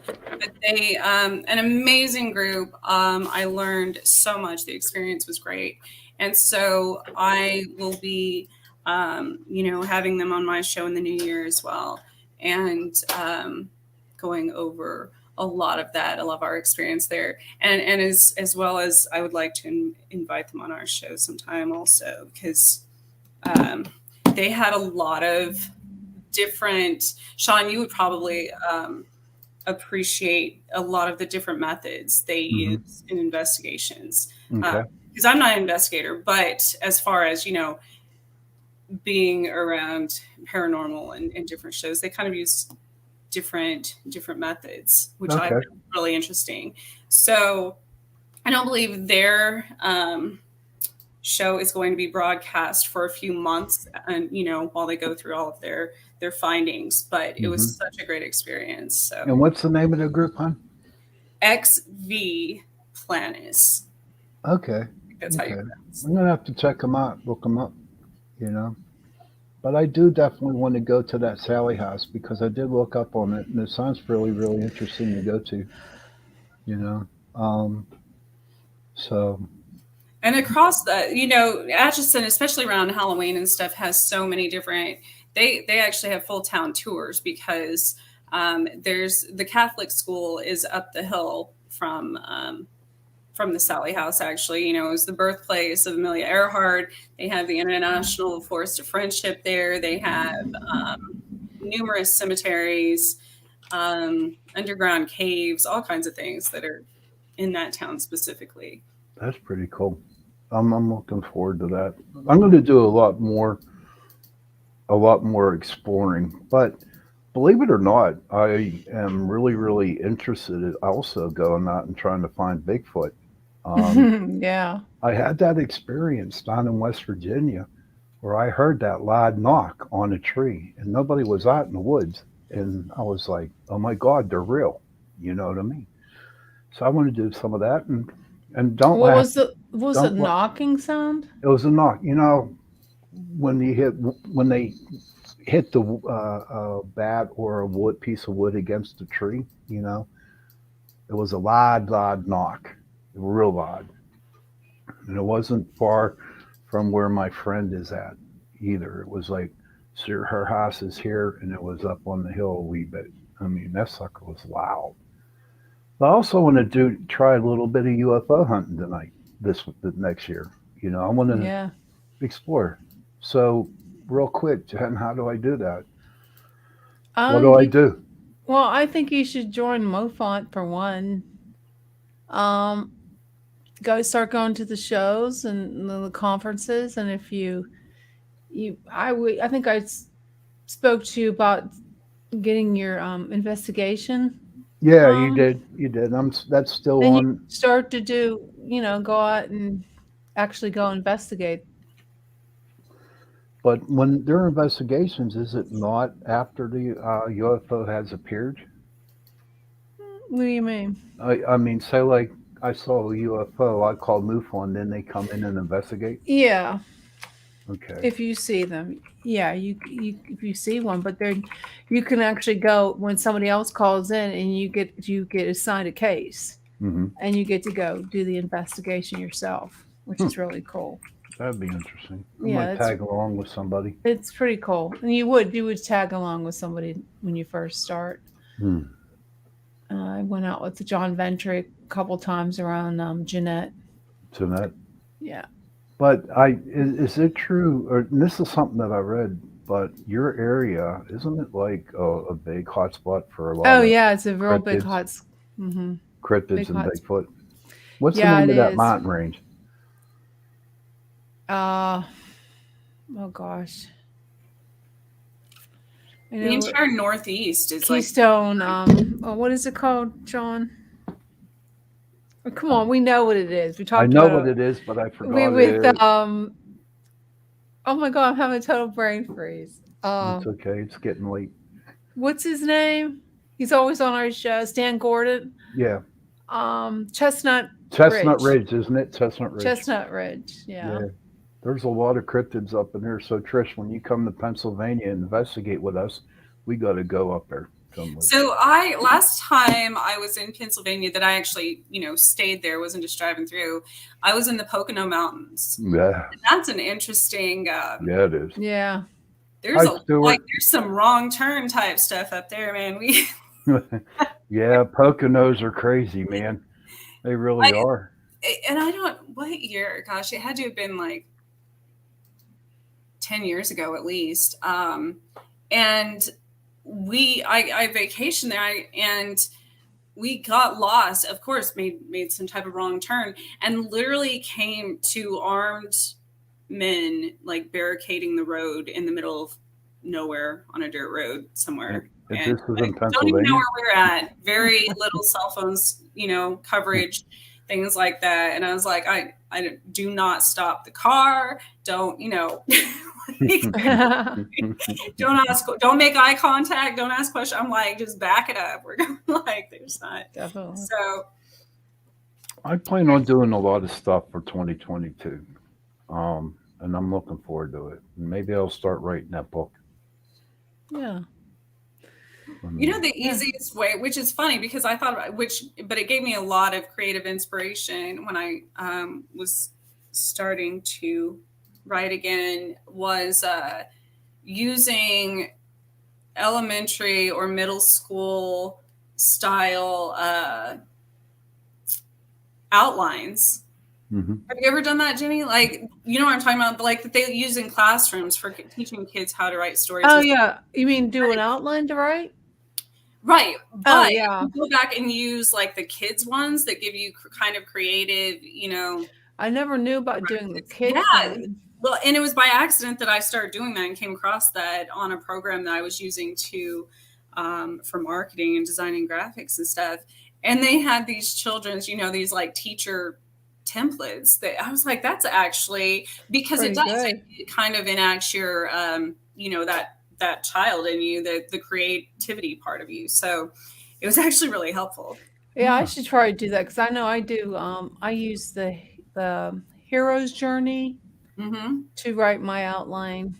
But they, an amazing group. I learned so much. The experience was great, and so I will be, having them on my show in the new year as well, and going over a lot of that. I love our experience there, and as well as I would like to invite them on our show sometime also, because they had a lot of different. Sean, you would probably appreciate a lot of the different methods they use in investigations. Okay. Because I'm not an investigator, but as far as being around paranormal and different shows, they kind of use different methods, which I find really interesting. So I don't believe their show is going to be broadcast for a few months, and while they go through all of their findings. But it was such a great experience. So. And what's the name of the group, hon? XV Planis. Okay. That's how you pronounce it. I'm gonna have to check them out, look them up. But I do definitely want to go to that Sally House because I did look up on it, and it sounds really, really interesting to go to. So. And across the, Atchison, especially around Halloween and stuff, has so many different. They actually have full town tours because there's the Catholic school is up the hill from the Sally House. Actually, it was the birthplace of Amelia Earhart. They have the International Forest of Friendship there. They have numerous cemeteries, underground caves, all kinds of things that are in that town specifically. That's pretty cool. I'm looking forward to that. I'm going to do a lot more exploring, but believe it or not, I am really, really interested in also going out and trying to find Bigfoot. Yeah. I had that experience down in West Virginia where I heard that loud knock on a tree and nobody was out in the woods. And I was like, oh my God, they're real. You know what I mean? So I want to do some of that and don't What laugh. was it knocking sound? It was a knock. When they hit the bat or a piece of wood against a tree, it was a loud knock, real loud. And it wasn't far from where my friend is at either. It was like, her house is here, and it was up on the hill a wee bit. I mean, that sucker was loud. I also want to try a little bit of UFO hunting tonight, the next year. I want to explore. So, real quick, Jen, how do I do that? What do I do? Well, I think you should join MoFont for one. Start going to the shows and the conferences, and if I think I spoke to you about getting your investigation. Yeah, you did. That's still then on. You start to do, go out and actually go investigate. But when there are investigations, is it not after the UFO has appeared? What do you mean? I mean, say like I saw a UFO, I call MUFON, then they come in and investigate? Yeah. Okay. If you see them. Yeah, you if you see one, but then you can actually go when somebody else calls in and you get assigned a case. And you get to go do the investigation yourself, which is really cool. That'd be interesting. I might tag along with somebody. It's pretty cool. And you would tag along with somebody when you first start. I went out with John Ventry a couple times around Jeanette. Jeanette? Yeah. But is it true? Or and this is something that I read. But your area isn't it like a big hotspot for a lot Oh of yeah, it's a real big cryptids, mm-hmm, big cryptids and hot. Bigfoot? What's the Yeah, name it of that is. mountain range? Uh, oh gosh, I The know entire Northeast is like Keystone. Oh, what is it called, John? Oh, come on, we know what it is. We I talked know about what it is, but I it. We forgot with it. Oh my god, I'm having a total brain freeze. It's okay. It's getting late. What's his name? He's always on our show. Stan Gordon. Yeah. Chestnut Chestnut Ridge. Ridge, isn't it? Chestnut Ridge. Chestnut Ridge. Yeah. Yeah. There's a lot of cryptids up in there. So Trish, when you come to Pennsylvania and investigate with us, we got to go up there. So last time I was in Pennsylvania that I actually, stayed there, wasn't just driving through. I was in the Pocono Mountains. Yeah. And that's an interesting. Yeah, it is. Yeah. There's there's some wrong turn type stuff up there, man. Yeah, Poconos are crazy, man. They really are. And I don't. What year? Gosh, it had to have been like 10 years ago at least. And I vacationed there and we got lost, of course, made some type of wrong turn and literally came to armed men like barricading the road in the middle of nowhere on a dirt road somewhere. And this was in Pennsylvania. Don't even know where we're at. Very little cell phones, coverage, things like that. And I was like, I do not stop the car. Don't, don't make eye contact. Don't ask questions. I'm like, just back it up. We're going like, there's not. Definitely. So I plan on doing a lot of stuff for 2022. And I'm looking forward to it. Maybe I'll start writing that book. Yeah. The easiest way, which is funny because I thought about but it gave me a lot of creative inspiration when I was starting to write again, was using elementary or middle school style outlines. Mm-hmm. Have you ever done that, Jenny? Like, what I'm talking about? Like that they use in classrooms for teaching kids how to write stories. Oh, yeah. You mean do an outline to write? Right. But yeah. Go back and use like the kids ones that give you kind of creative, I never knew about doing the kids. Yeah. Well, and it was by accident that I started doing that and came across that on a program that I was using for marketing and designing graphics and stuff. And they had these children's, these like teacher templates that I was like, that's actually, because it does, it kind of enacts your, that child in you, the creativity part of you. So it was actually really helpful. Yeah, I should try to do that because I know I do. I use the hero's journey to write my outline,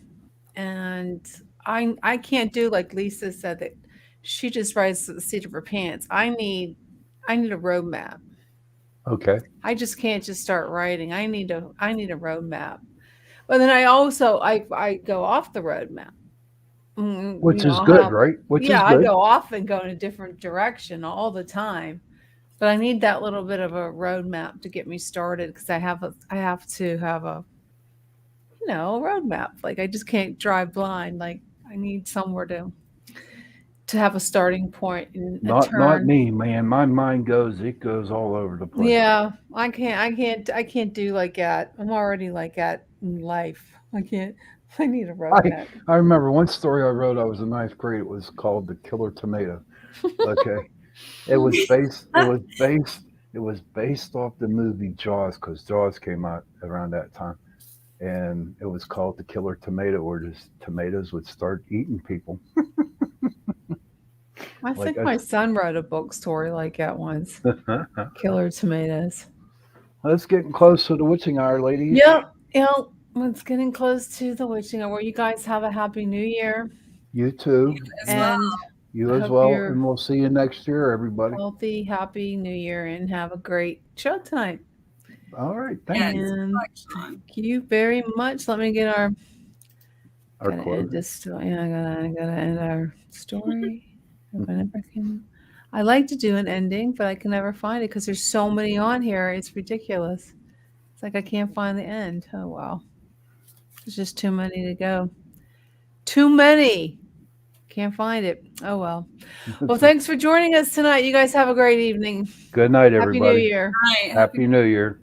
and I can't do like Lisa said that she just writes the seat of her pants. I need a roadmap. Okay. I just can't just start writing. I need a roadmap. But then I go off the roadmap. Which is good, right? Which is good. I go off and go in a different direction all the time. But I need that little bit of a roadmap to get me started because I have to have a roadmap. Like I just can't drive blind. Like I need somewhere to have a starting point and not me, man. My mind goes all over the place. Yeah, I can't do like that. I'm already like that in life. I need a roadmap. I remember one story I wrote. I was in ninth grade. It was called "The Killer Tomato." Okay, it was based off the movie Jaws because Jaws came out around that time, and it was called "The Killer Tomato," where just tomatoes would start eating people. I think my son wrote a book story like that once. Killer Tomatoes. Let's get close to the witching hour, ladies. Yep. It's getting close to the witching hour. You guys have a happy new year. You too. You as well. And we'll see you next year, everybody. Healthy, happy new year, and have a great show tonight. All right. Thank you. Thank you very much. Let me get our quote. I gotta end our story. I like to do an ending, but I can never find it because there's so many on here. It's ridiculous. It's like I can't find the end. Oh, well. There's just too many to go. Too many. Can't find it. Oh, well. Well, thanks for joining us tonight. You guys have a great evening. Good night, Happy New everybody. Year. Right. Happy New Year.